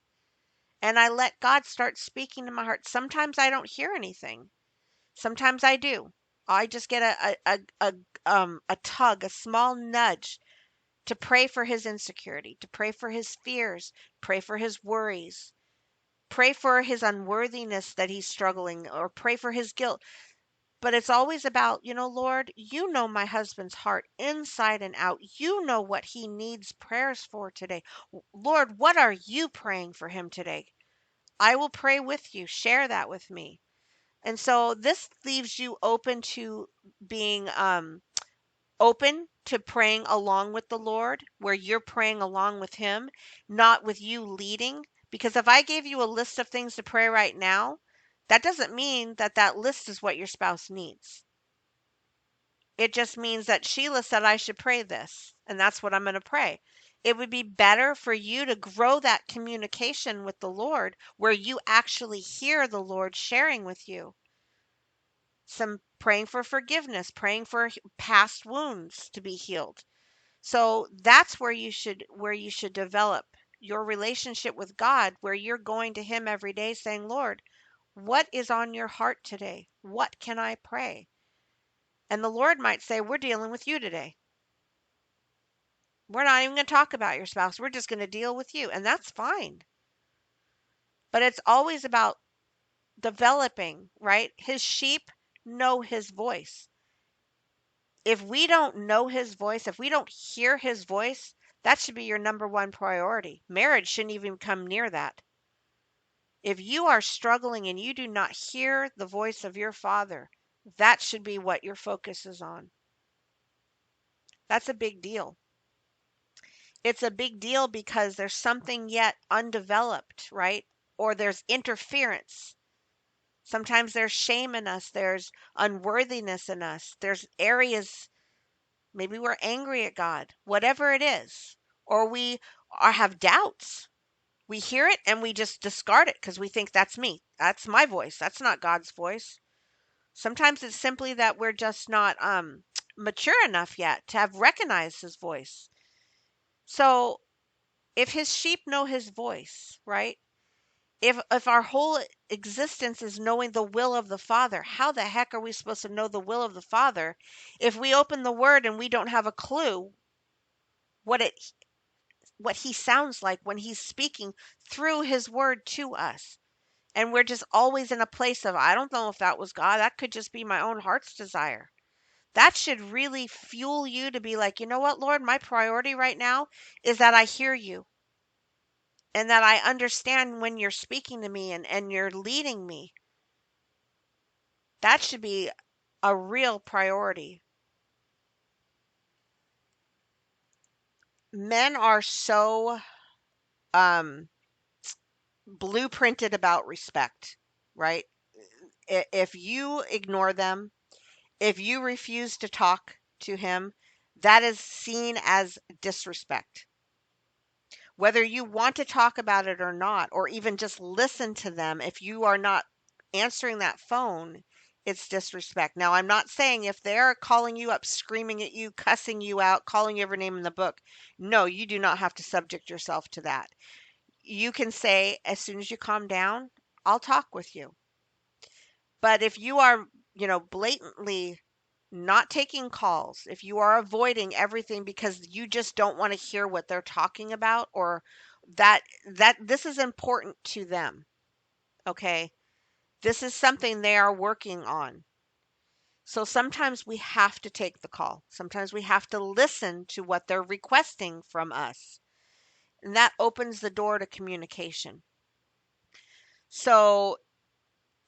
And I let God start speaking to my heart. Sometimes I don't hear anything. Sometimes I do. I just get a tug, a small nudge to pray for his insecurity, to pray for his fears, pray for his worries, pray for his unworthiness that he's struggling, or pray for his guilt. But it's always about, Lord, you know my husband's heart inside and out. You know what he needs prayers for today. Lord, what are you praying for him today? I will pray with you. Share that with me. And so this leaves you open to being open to praying along with the Lord, where you're praying along with him, not with you leading. Because if I gave you a list of things to pray right now, that doesn't mean that that list is what your spouse needs. It just means that Sheila said I should pray this, and that's what I'm going to pray. It would be better for you to grow that communication with the Lord where you actually hear the Lord sharing with you. Some praying for forgiveness, praying for past wounds to be healed. So that's where you should develop your relationship with God, where you're going to him every day saying, Lord, what is on your heart today? What can I pray? And the Lord might say, we're dealing with you today. We're not even going to talk about your spouse. We're just going to deal with you. And that's fine. But it's always about developing, right? His sheep know his voice. If we don't know his voice, if we don't hear his voice, that should be your number one priority. Marriage shouldn't even come near that. If you are struggling and you do not hear the voice of your father, that should be what your focus is on. That's a big deal. It's a big deal because there's something yet undeveloped, right? Or there's interference. Sometimes there's shame in us, there's unworthiness in us, there's areas, maybe we're angry at God, whatever it is, or we have doubts. We hear it and we just discard it because we think that's me. That's my voice. That's not God's voice. Sometimes it's simply that we're just not mature enough yet to have recognized his voice. So if his sheep know his voice, right? If our whole existence is knowing the will of the Father, how the heck are we supposed to know the will of the Father if we open the Word and we don't have a clue what he sounds like when he's speaking through his Word to us? And we're just always in a place of, I don't know if that was God. That could just be my own heart's desire. That should really fuel you to be like, you know what, Lord, my priority right now is that I hear you and that I understand when you're speaking to me and you're leading me. That should be a real priority. Men are so blueprinted about respect, right? If you ignore them, if you refuse to talk to him, that is seen as disrespect. Whether you want to talk about it or not, or even just listen to them, if you are not answering that phone, it's disrespect. Now, I'm not saying if they're calling you up, screaming at you, cussing you out, calling you every name in the book, no, you do not have to subject yourself to that. You can say, as soon as you calm down, I'll talk with you. But if you are, blatantly not taking calls, if you are avoiding everything because you just don't want to hear what they're talking about, or that this is important to them, okay? This is something they are working on. So sometimes we have to take the call. Sometimes we have to listen to what they're requesting from us. And that opens the door to communication. So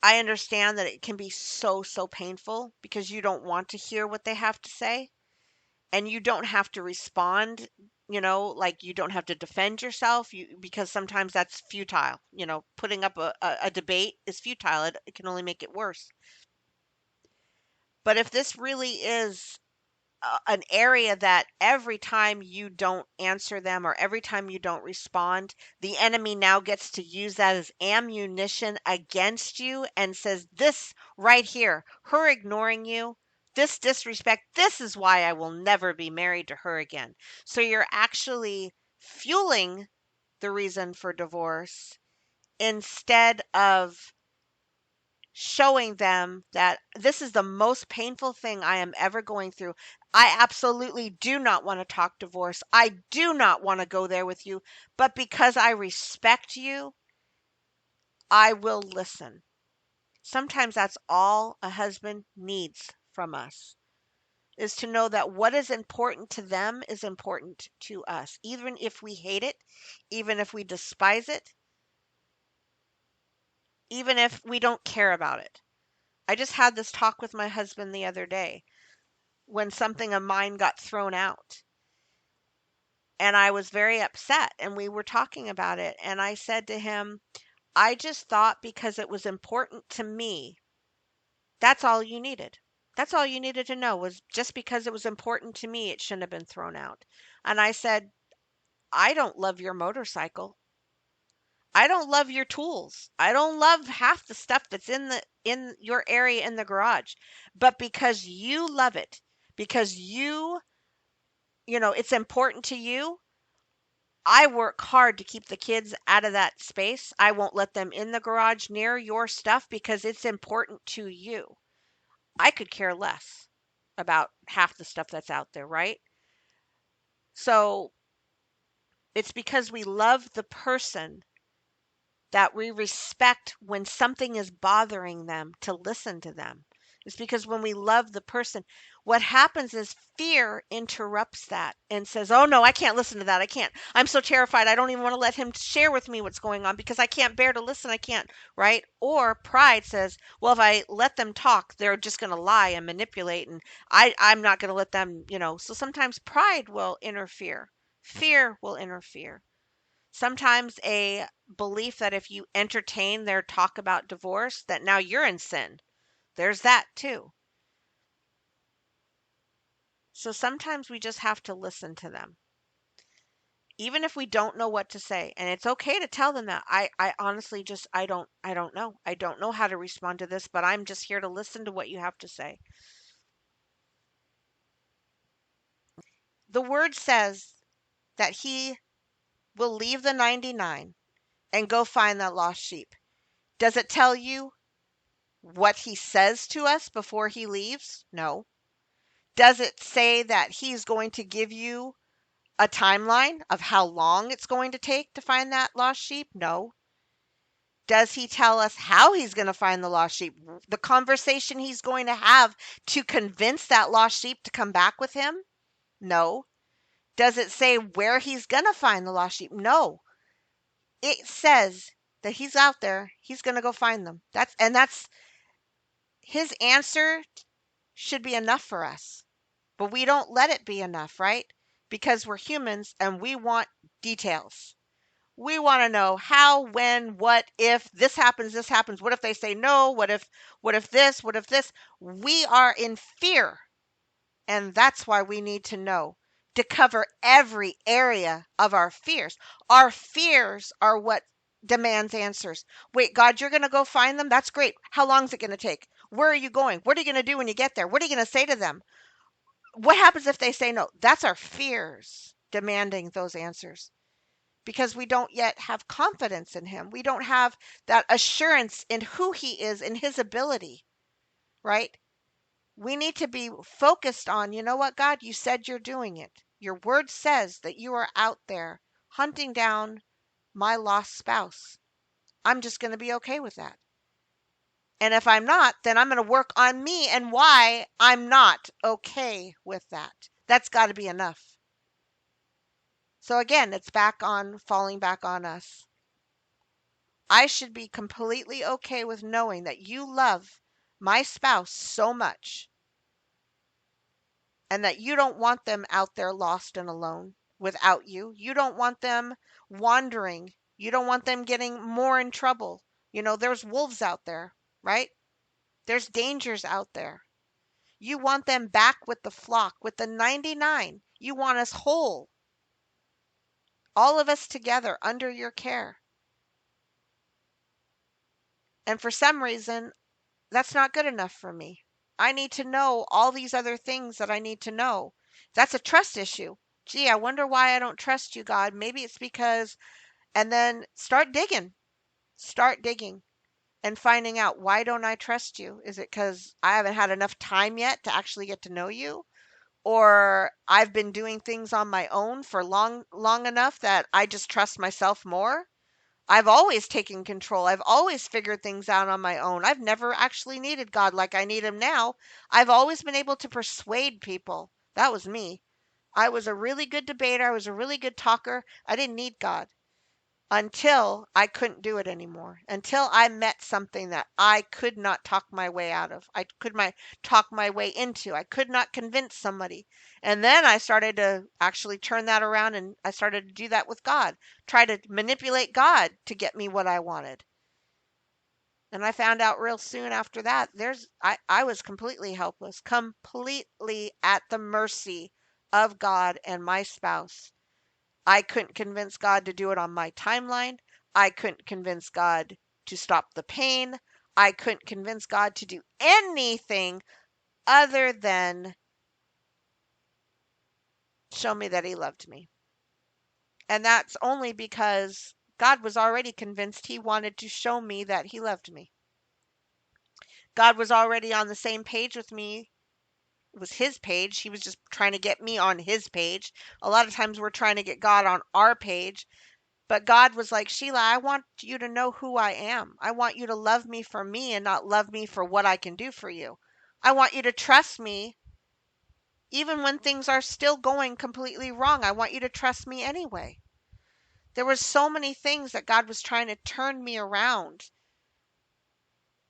I understand that it can be so, so painful because you don't want to hear what they have to say and you don't have to respond, like you don't have to defend yourself, because sometimes that's futile. Putting up a debate is futile. It can only make it worse. But if this really is an area that every time you don't answer them or every time you don't respond, the enemy now gets to use that as ammunition against you and says, this right here, her ignoring you, this disrespect, this is why I will never be married to her again. So you're actually fueling the reason for divorce instead of showing them that this is the most painful thing I am ever going through. I absolutely do not want to talk divorce. I do not want to go there with you, but because I respect you, I will listen. Sometimes that's all a husband needs from us, is to know that what is important to them is important to us, even if we hate it, even if we despise it, even if we don't care about it. I just had this talk with my husband the other day when something of mine got thrown out. And I was very upset, and we were talking about it. And I said to him, I just thought because it was important to me, that's all you needed. That's all you needed to know, was just because it was important to me, it shouldn't have been thrown out. And I said, I don't love your motorcycle. I don't love your tools. I don't love half the stuff that's in your area in the garage. But because you love it, because it's important to you, I work hard to keep the kids out of that space. I won't let them in the garage near your stuff because it's important to you. I could care less about half the stuff that's out there, right? So it's because we love the person that we respect when something is bothering them to listen to them. It's because when we love the person, what happens is fear interrupts that and says, oh no, I can't listen to that. I can't. I'm so terrified. I don't even want to let him share with me what's going on because I can't bear to listen. I can't. Right? Or pride says, well, if I let them talk, they're just going to lie and manipulate. And I'm not going to let them, So sometimes pride will interfere. Fear will interfere. Sometimes a belief that if you entertain their talk about divorce, that now you're in sin. There's that too. So sometimes we just have to listen to them. Even if we don't know what to say. And it's okay to tell them that. I honestly just I don't know. I don't know how to respond to this, but I'm just here to listen to what you have to say. The word says that he will leave the 99 and go find that lost sheep. Does it tell you what he says to us before he leaves? No. Does it say that he's going to give you a timeline of how long it's going to take to find that lost sheep? No. Does he tell us how he's going to find the lost sheep? The conversation he's going to have to convince that lost sheep to come back with him? No. Does it say where he's going to find the lost sheep? No. It says that he's out there. He's going to go find them. That's his answer should be enough for us. But we don't let it be enough, right? Because we're humans and we want details. We want to know how, when, what, if this happens, this happens. What if they say no? What if this? What if this? We are in fear. And that's why we need to know to cover every area of our fears. Our fears are what demands answers. Wait, God, you're going to go find them? That's great. How long is it going to take? Where are you going? What are you going to do when you get there? What are you going to say to them? What happens if they say no? That's our fears demanding those answers because we don't yet have confidence in him. We don't have that assurance in who he is, in his ability, right? We need to be focused on, you know what, God, you said you're doing it. Your word says that you are out there hunting down my lost spouse. I'm just going to be okay with that. And if I'm not, then I'm going to work on me and why I'm not okay with that. That's got to be enough. So again, it's falling back on us. I should be completely okay with knowing that you love my spouse so much and that you don't want them out there lost and alone. without you. You don't want them wandering. You don't want them getting more in trouble. There's wolves out there, right? There's dangers out there. You want them back with the flock, with the 99. You want us whole, all of us together under your care. And for some reason, that's not good enough for me. I need to know all these other things that I need to know. That's a trust issue. Gee, I wonder why I don't trust you, God. Maybe it's because, and then start digging. Start digging and finding out, why don't I trust you? Is it because I haven't had enough time yet to actually get to know you? Or I've been doing things on my own for long enough that I just trust myself more? I've always taken control. I've always figured things out on my own. I've never actually needed God like I need him now. I've always been able to persuade people. That was me. I was a really good debater. I was a really good talker. I didn't need God until I couldn't do it anymore. Until I met something that I could not talk my way out of. I could my talk my way into. I could not convince somebody. And then I started to actually turn that around, and I started to do that with God. Try to manipulate God to get me what I wanted. And I found out real soon after that, I was completely helpless, completely at the mercy of God and my spouse. I couldn't convince God to do it on my timeline. I couldn't convince God to stop the pain. I couldn't convince God to do anything other than show me that he loved me. And that's only because God was already convinced he wanted to show me that he loved me. God was already on the same page with me. It was his page. He was just trying to get me on his page. A lot of times we're trying to get God on our page. But God was like, Sheila, I want you to know who I am. I want you to love me for me and not love me for what I can do for you. I want you to trust me even when things are still going completely wrong. I want you to trust me anyway. There were so many things that God was trying to turn me around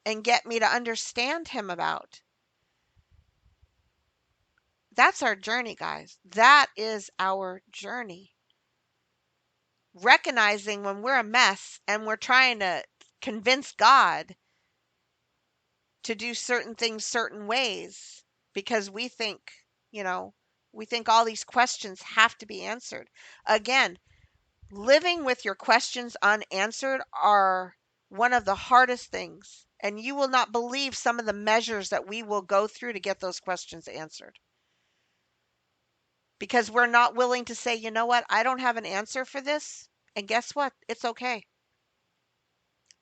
and get me to understand him about. That's our journey, guys. That is our journey. Recognizing when we're a mess and we're trying to convince God to do certain things certain ways because you know, we think all these questions have to be answered. Again, living with your questions unanswered are one of the hardest things. And you will not believe some of the measures that we will go through to get those questions answered. Because we're not willing to say, you know what, I don't have an answer for this. And guess what? It's okay.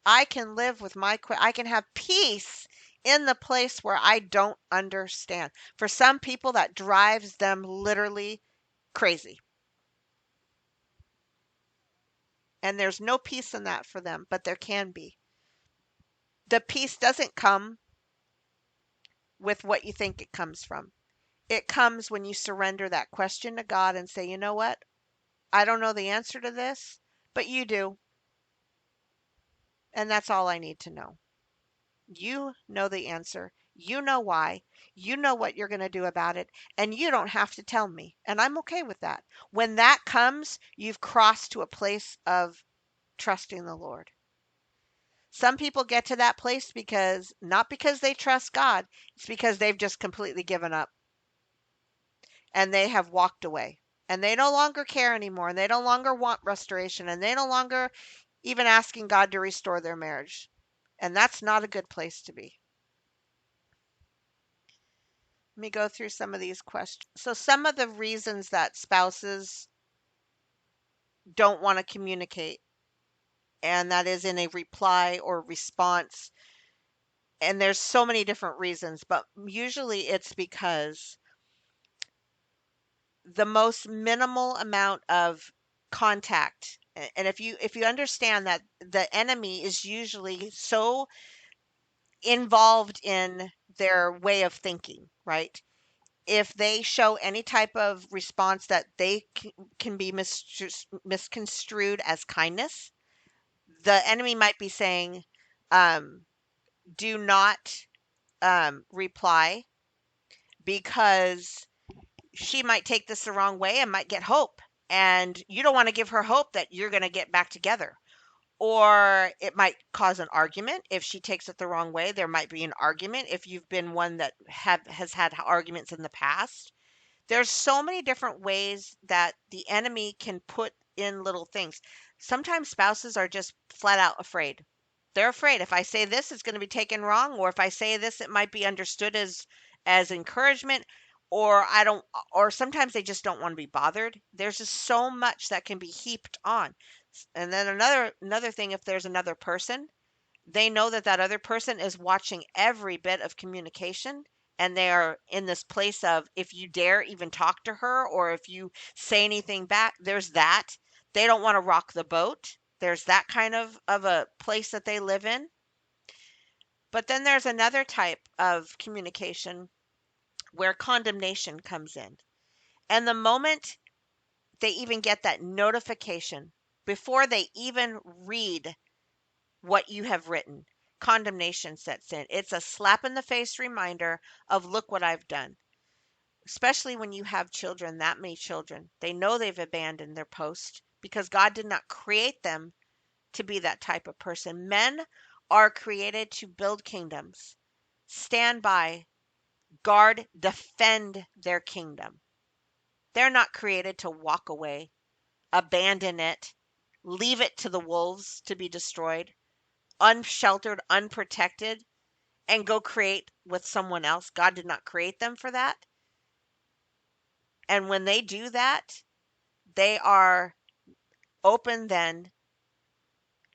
I can live with I can have peace in the place where I don't understand. For some people, that drives them literally crazy. And there's no peace in that for them, but there can be. The peace doesn't come with what you think it comes from. It comes when you surrender that question to God and say, you know what? I don't know the answer to this, but you do. And that's all I need to know. You know the answer. You know why. You know what you're going to do about it. And you don't have to tell me. And I'm okay with that. When that comes, you've crossed to a place of trusting the Lord. Some people get to that place not because they trust God, it's because they've just completely given up and they have walked away and they no longer care anymore and they no longer want restoration and they no longer even asking God to restore their marriage. And that's not a good place to be. Let me go through some of these questions. So some of the reasons that spouses don't want to communicate, and that is in a reply or response. And there's so many different reasons, but usually it's because the most minimal amount of contact. And if you understand that the enemy is usually so involved in their way of thinking, right? If they show any type of response that they can be misconstrued as kindness, the enemy might be saying, um, do not reply because she might take this the wrong way and might get hope. and you don't want to give her hope that you're going to get back together. Or it might cause an argument if she takes it the wrong way. There might be an argument if you've been one that has had arguments in the past. There's so many different ways that the enemy can put in little things. Sometimes spouses are just flat out afraid. They're afraid if I say this, it's going to be taken wrong, or if I say this, it might be understood as encouragement, or I don't, or sometimes they just don't want to be bothered. There's just so much that can be heaped on. And then another thing, if there's another person, they know that that other person is watching every bit of communication, and they are in this place of, if you dare even talk to her or if you say anything back, there's that. They don't want to rock the boat. There's that kind of a place that they live in. But then there's another type of communication where condemnation comes in. And the moment they even get that notification, before they even read what you have written, condemnation sets in. It's a slap in the face reminder of, look what I've done. Especially when you have children, that many children, they know they've abandoned their post because God did not create them to be that type of person. Men are created to build kingdoms, stand by, guard, defend their kingdom. They're not created to walk away, abandon it, leave it to the wolves to be destroyed, unsheltered, unprotected, and go create with someone else. God did not create them for that. And when they do that, they are open then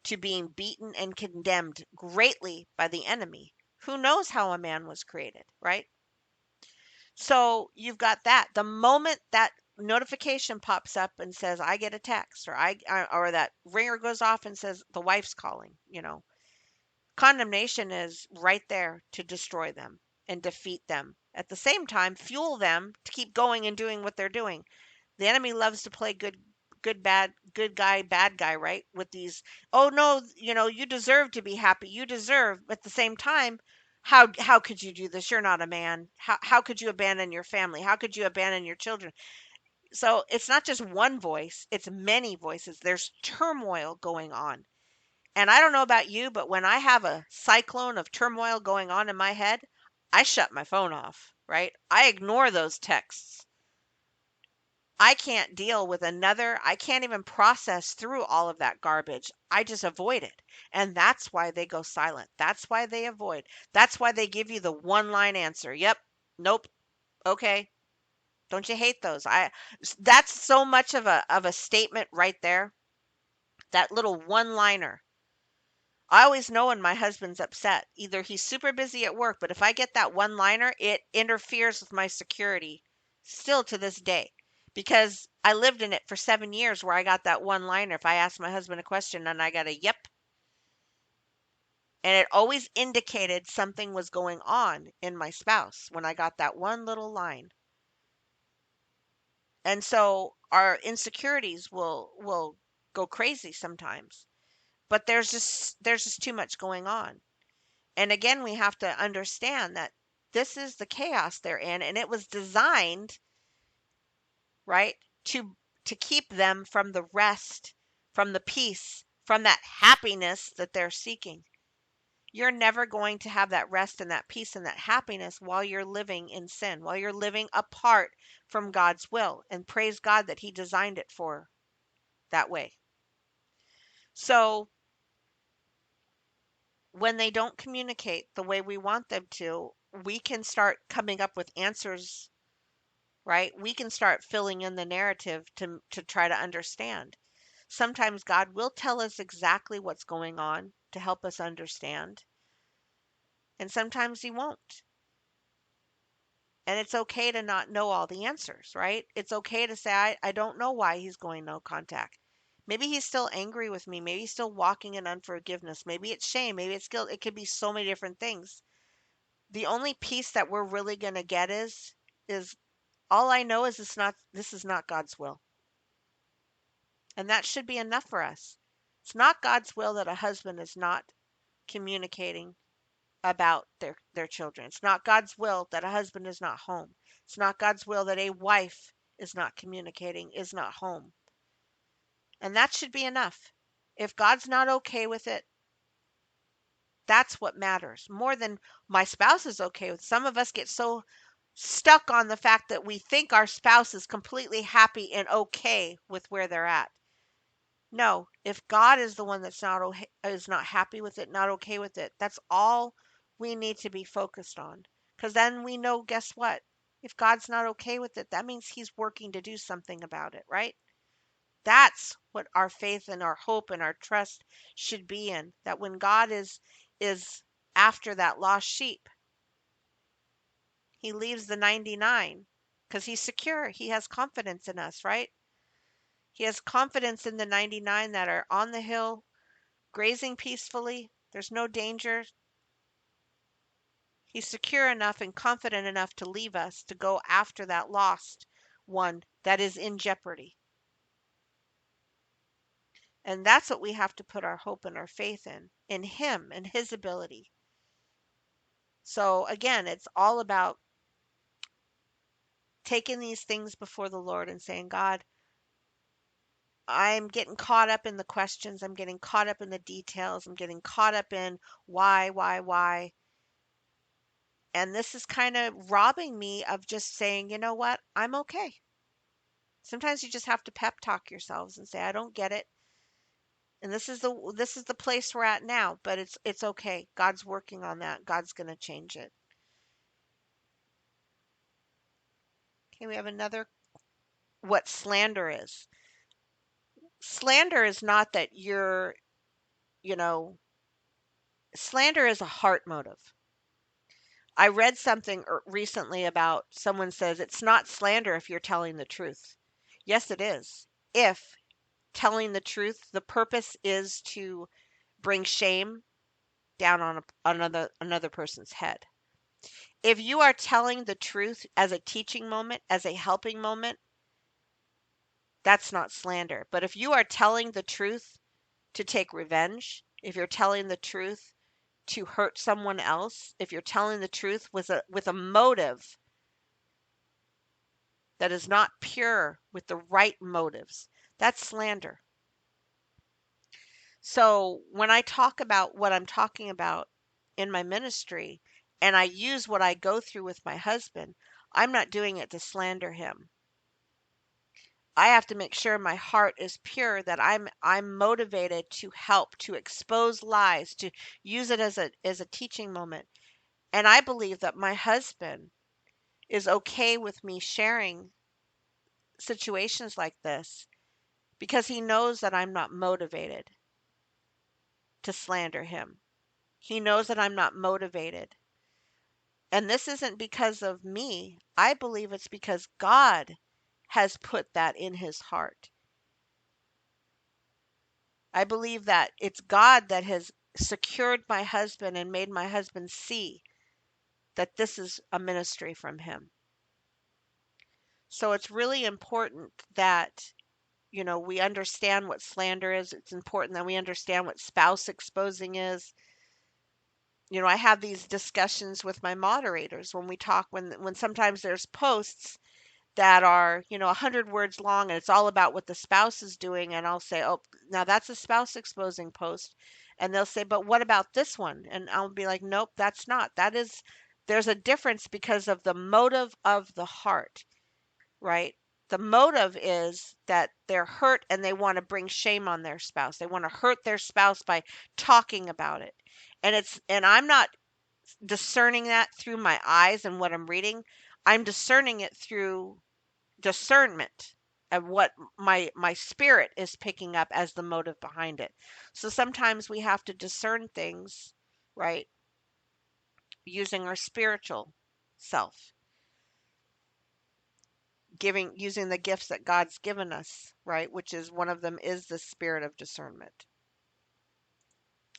to being beaten and condemned greatly by the enemy. Who knows how a man was created, right? So you've got that. The moment that notification pops up and says, I get a text, or that ringer goes off and says the wife's calling, condemnation is right there to destroy them and defeat them. At the same time, fuel them to keep going and doing what they're doing. The enemy loves to play good guy, bad guy, right? With these, oh no, you deserve to be happy. You deserve. But at the same time, how could you do this? You're not a man. How could you abandon your family? How could you abandon your children? So it's not just one voice, it's many voices. There's turmoil going on. And I don't know about you, but when I have a cyclone of turmoil going on in my head, I shut my phone off, right? I ignore those texts. I can't deal with I can't even process through all of that garbage. I just avoid it. And that's why they go silent. That's why they avoid. That's why they give you the one line answer. Yep. Nope. Okay. Don't you hate those? That's so much of a statement right there. That little one liner. I always know when my husband's upset. Either he's super busy at work, but if I get that one liner, it interferes with my security still to this day. Because I lived in it for 7 years where I got that one liner. If I asked my husband a question and I got a yep, and it always indicated something was going on in my spouse when I got that one little line. And so our insecurities will go crazy sometimes. But there's just too much going on. And again, we have to understand that this is the chaos they're in, and it was designed, right, to keep them from the rest, from the peace, from that happiness that they're seeking. You're never going to have that rest and that peace and that happiness while you're living in sin, while you're living apart from God's will. And praise God that He designed it for that way. So when they don't communicate the way we want them to, we can start coming up with answers, right? We can start filling in the narrative to try to understand. Sometimes God will tell us exactly what's going on to help us understand, and sometimes He won't. And it's okay to not know all the answers, right? It's okay to say, I don't know why he's going no contact. Maybe he's still angry with me. Maybe he's still walking in unforgiveness. Maybe it's shame. Maybe it's guilt. It could be so many different things. The only peace that we're really going to get is all I know is this is not God's will. And that should be enough for us. It's not God's will that a husband is not communicating about their children. It's not God's will that a husband is not home. It's not God's will that a wife is not communicating, is not home. And that should be enough. If God's not okay with it, that's what matters more than my spouse is okay with. Some of us get so stuck on the fact that we think our spouse is completely happy and okay with where they're at. No, if God is the one that's is not happy with it, not okay with it, that's all we need to be focused on. Because then we know, guess what? If God's not okay with it, that means he's working to do something about it, right? That's what our faith and our hope and our trust should be in. That when God is after that lost sheep, he leaves the 99 because he's secure. He has confidence in us, right? He has confidence in the 99 that are on the hill, grazing peacefully. There's no danger. He's secure enough and confident enough to leave us to go after that lost one that is in jeopardy. And that's what we have to put our hope and our faith in him and his ability. So again, it's all about taking these things before the Lord and saying, God, I'm getting caught up in the questions. I'm getting caught up in the details. I'm getting caught up in why. And this is kind of robbing me of just saying, you know what? I'm okay. Sometimes you just have to pep talk yourselves and say, I don't get it. And this is the place we're at now, but it's okay. God's working on that. God's going to change it. Okay, we have another what slander is. Slander is not that you know, slander is a heart motive. I read something recently about someone says it's not slander if you're telling the truth. Yes, it is. If telling the truth, the purpose is to bring shame down on another person's head. If you are telling the truth as a teaching moment, as a helping moment, that's not slander. But if you are telling the truth to take revenge, if you're telling the truth to hurt someone else, if you're telling the truth with a motive that is not pure, with the right motives, that's slander. So when I talk about what I'm talking about in my ministry and I use what I go through with my husband, I'm not doing it to slander him. I have to make sure my heart is pure, that I'm motivated to help, to expose lies, to use it as a teaching moment. And I believe that my husband is okay with me sharing situations like this because he knows that I'm not motivated to slander him. He knows that I'm not motivated. And this isn't because of me. I believe it's because God has put that in his heart. I believe that it's God that has secured my husband and made my husband see that this is a ministry from him. So it's really important that, we understand what slander is. It's important that we understand what spouse exposing is. I have these discussions with my moderators when we talk, when sometimes there's posts that are, 100 words long and it's all about what the spouse is doing. And I'll say, oh, now that's a spouse exposing post. And they'll say, but what about this one? And I'll be like, nope, that's not. There's a difference because of the motive of the heart, right? The motive is that they're hurt and they want to bring shame on their spouse. They want to hurt their spouse by talking about it. And I'm not discerning that through my eyes and what I'm reading. I'm discerning it through discernment of what my spirit is picking up as the motive behind it. So sometimes we have to discern things, right? Using our spiritual self, using the gifts that God's given us, right? Which is one of them is the spirit of discernment.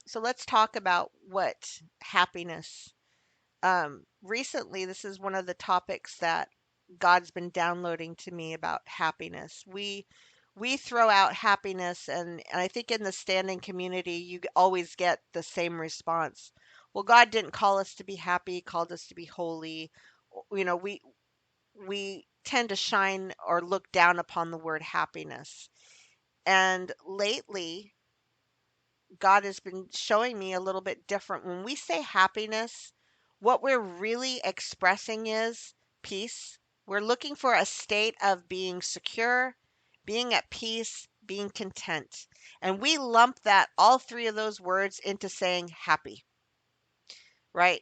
So let's talk about what happiness. Recently, this is one of the topics that God's been downloading to me about happiness. We throw out happiness, and I think in the standing community, you always get the same response. Well, God didn't call us to be happy; He called us to be holy. We tend to shine or look down upon the word happiness. And lately, God has been showing me a little bit different. When we say happiness, what we're really expressing is peace. We're looking for a state of being secure, being at peace, being content. And we lump that, all three of those words, into saying happy, right?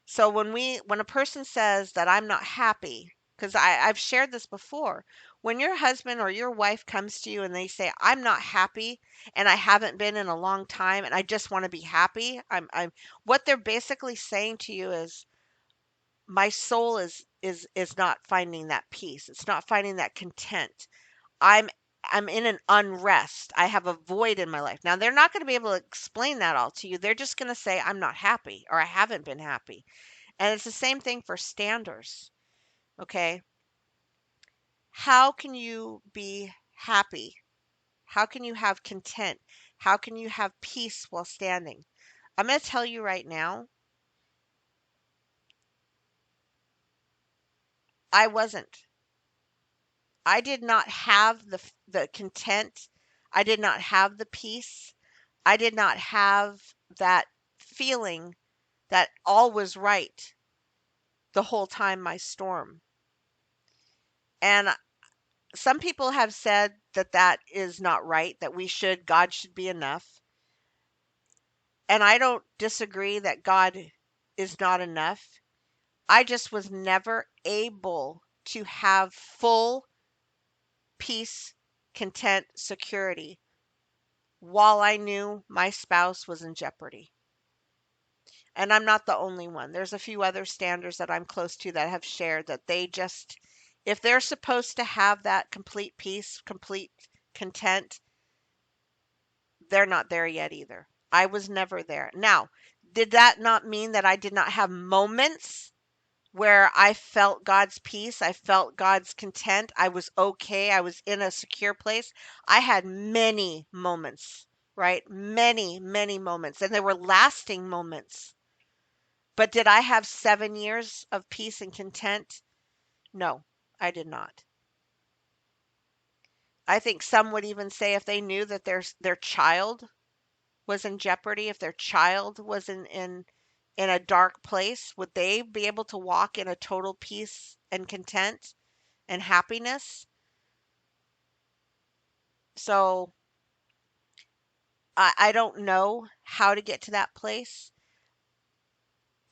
So when a person says that I'm not happy, because I've shared this before, when your husband or your wife comes to you and they say, I'm not happy and I haven't been in a long time and I just want to be happy, I'm what they're basically saying to you is my soul is not finding that peace. It's not finding that content. I'm I'm in an unrest. I have a void in my life. Now they're not going to be able to explain that all to you. They're just going to say I'm not happy or I haven't been happy. And it's the same thing for standers. Okay. How can you be happy? How can you have content? How can you have peace while standing? I'm going to tell you right now, I wasn't. I did not have the content. I did not have the peace. I did not have that feeling that all was right the whole time my storm. And some people have said that that is not right, that God should be enough. And I don't disagree that God is not enough. I just was never able to have full peace, content, security while I knew my spouse was in jeopardy. And I'm not the only one. There's a few other standers that I'm close to that have shared that they just, if they're supposed to have that complete peace, complete content, they're not there yet either. I was never there. Now, did that not mean that I did not have moments where I felt God's peace? I felt God's content. I was okay. I was in a secure place. I had many moments, right? Many, many moments. And they were lasting moments. But did I have 7 years of peace and content? No, I did not. I think some would even say if they knew that their child was in jeopardy, if their child was in a dark place, would they be able to walk in a total peace and content and happiness? So I don't know how to get to that place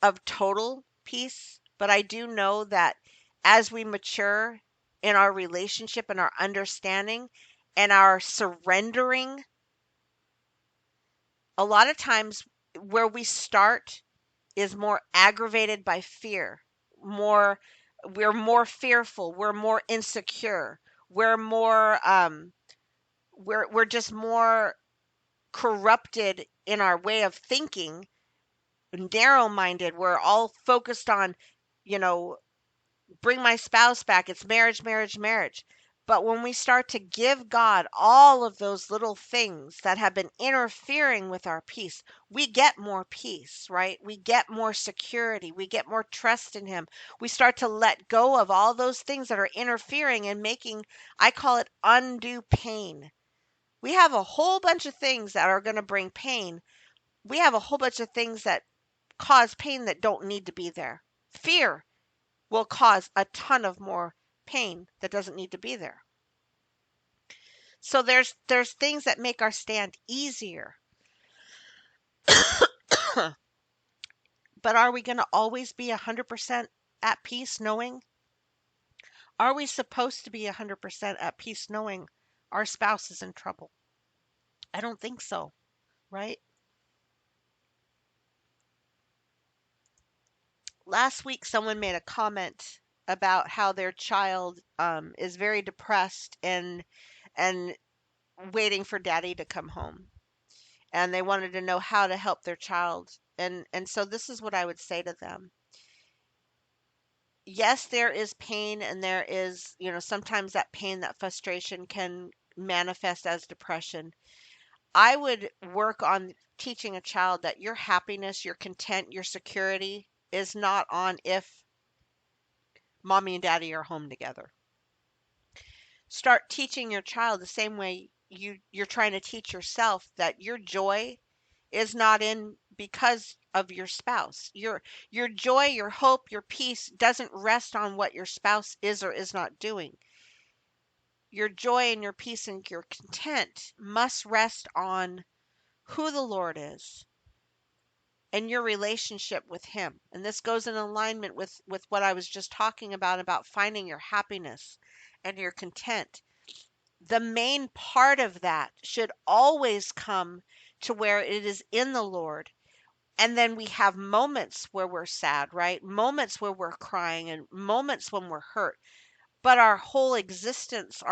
of total peace, but I do know that as we mature in our relationship and our understanding and our surrendering, a lot of times where we start is more aggravated by fear. More we're more fearful, we're more insecure, we're more we're just more corrupted in our way of thinking, narrow minded. We're all focused on, you know, bring my spouse back. It's marriage, marriage, marriage. But when we start to give God all of those little things that have been interfering with our peace, we get more peace, right? We get more security. We get more trust in Him. We start to let go of all those things that are interfering and making, I call it undue pain. We have a whole bunch of things that are going to bring pain. We have a whole bunch of things that cause pain that don't need to be there. Fear will cause a ton of more pain that doesn't need to be there. So there's things that make our stand easier. But are we going to always be 100% at peace knowing? Are we supposed to be 100% at peace knowing our spouse is in trouble? I don't think so, right? Last week someone made a comment about how their child is very depressed and waiting for daddy to come home, and they wanted to know how to help their child. And so this is what I would say to them. Yes, there is pain, and there is, sometimes that pain, that frustration can manifest as depression. I would work on teaching a child that your happiness, your content, your security is not on if mommy and daddy are home together. Start teaching your child the same way you're trying to teach yourself that your joy is not in because of your spouse. Your joy, your hope, your peace doesn't rest on what your spouse is or is not doing. Your joy and your peace and your content must rest on who the Lord is and your relationship with him. And this goes in alignment with what I was just talking about finding your happiness and your content. The main part of that should always come to where it is in the Lord. And then we have moments where we're sad, right? Moments where we're crying and moments when we're hurt. But our whole existence,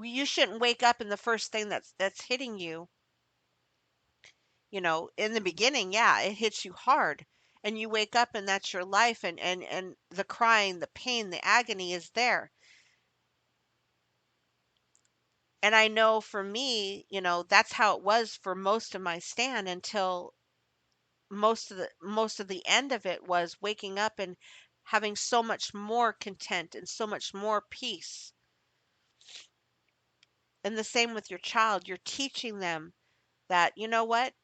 you shouldn't wake up and the first thing that's hitting you, in the beginning, yeah, it hits you hard. And you wake up and that's your life, and the crying, the pain, the agony is there. And I know for me, that's how it was for most of my stand until most of the end of it was waking up and having so much more content and so much more peace. And the same with your child. You're teaching them that, you know what?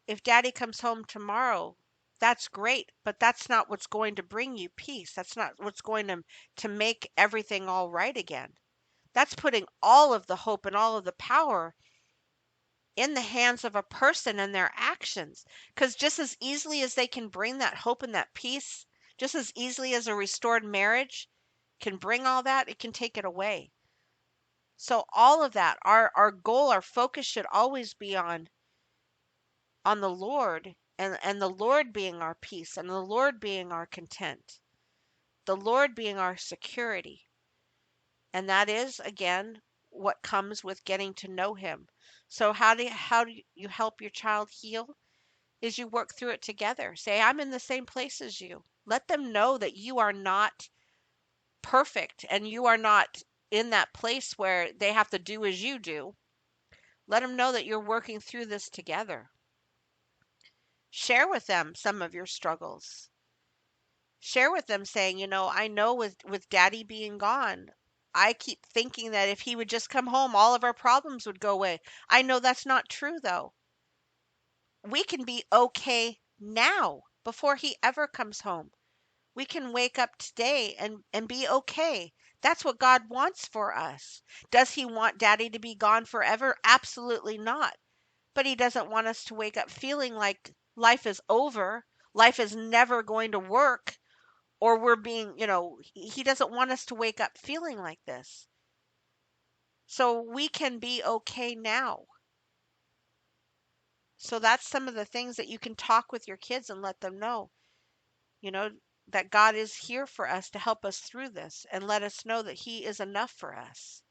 If daddy comes home tomorrow, that's great, but that's not what's going to bring you peace. That's not what's going to make everything all right again. That's putting all of the hope and all of the power in the hands of a person and their actions. Because just as easily as they can bring that hope and that peace, just as easily as a restored marriage can bring all that, it can take it away. So all of that, our goal, our focus should always be on the Lord, and the Lord being our peace, and the Lord being our content, the Lord being our security. And that is, again, what comes with getting to know him. So how do you help your child heal? Is you work through it together. Say, I'm in the same place as you. Let them know that you are not perfect and you are not in that place where they have to do as you do. Let them know that you're working through this together. Share with them some of your struggles. Share with them saying, I know with daddy being gone, I keep thinking that if he would just come home, all of our problems would go away. I know that's not true though. We can be okay now before he ever comes home. We can wake up today and be okay. That's what God wants for us. Does he want daddy to be gone forever? Absolutely not. But he doesn't want us to wake up feeling like life is over, life is never going to work, or we're being, he doesn't want us to wake up feeling like this. So we can be okay now. So that's some of the things that you can talk with your kids and let them know, you know, that God is here for us to help us through this and let us know that he is enough for us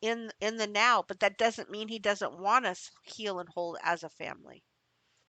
in the now, but that doesn't mean he doesn't want us heal and whole as a family.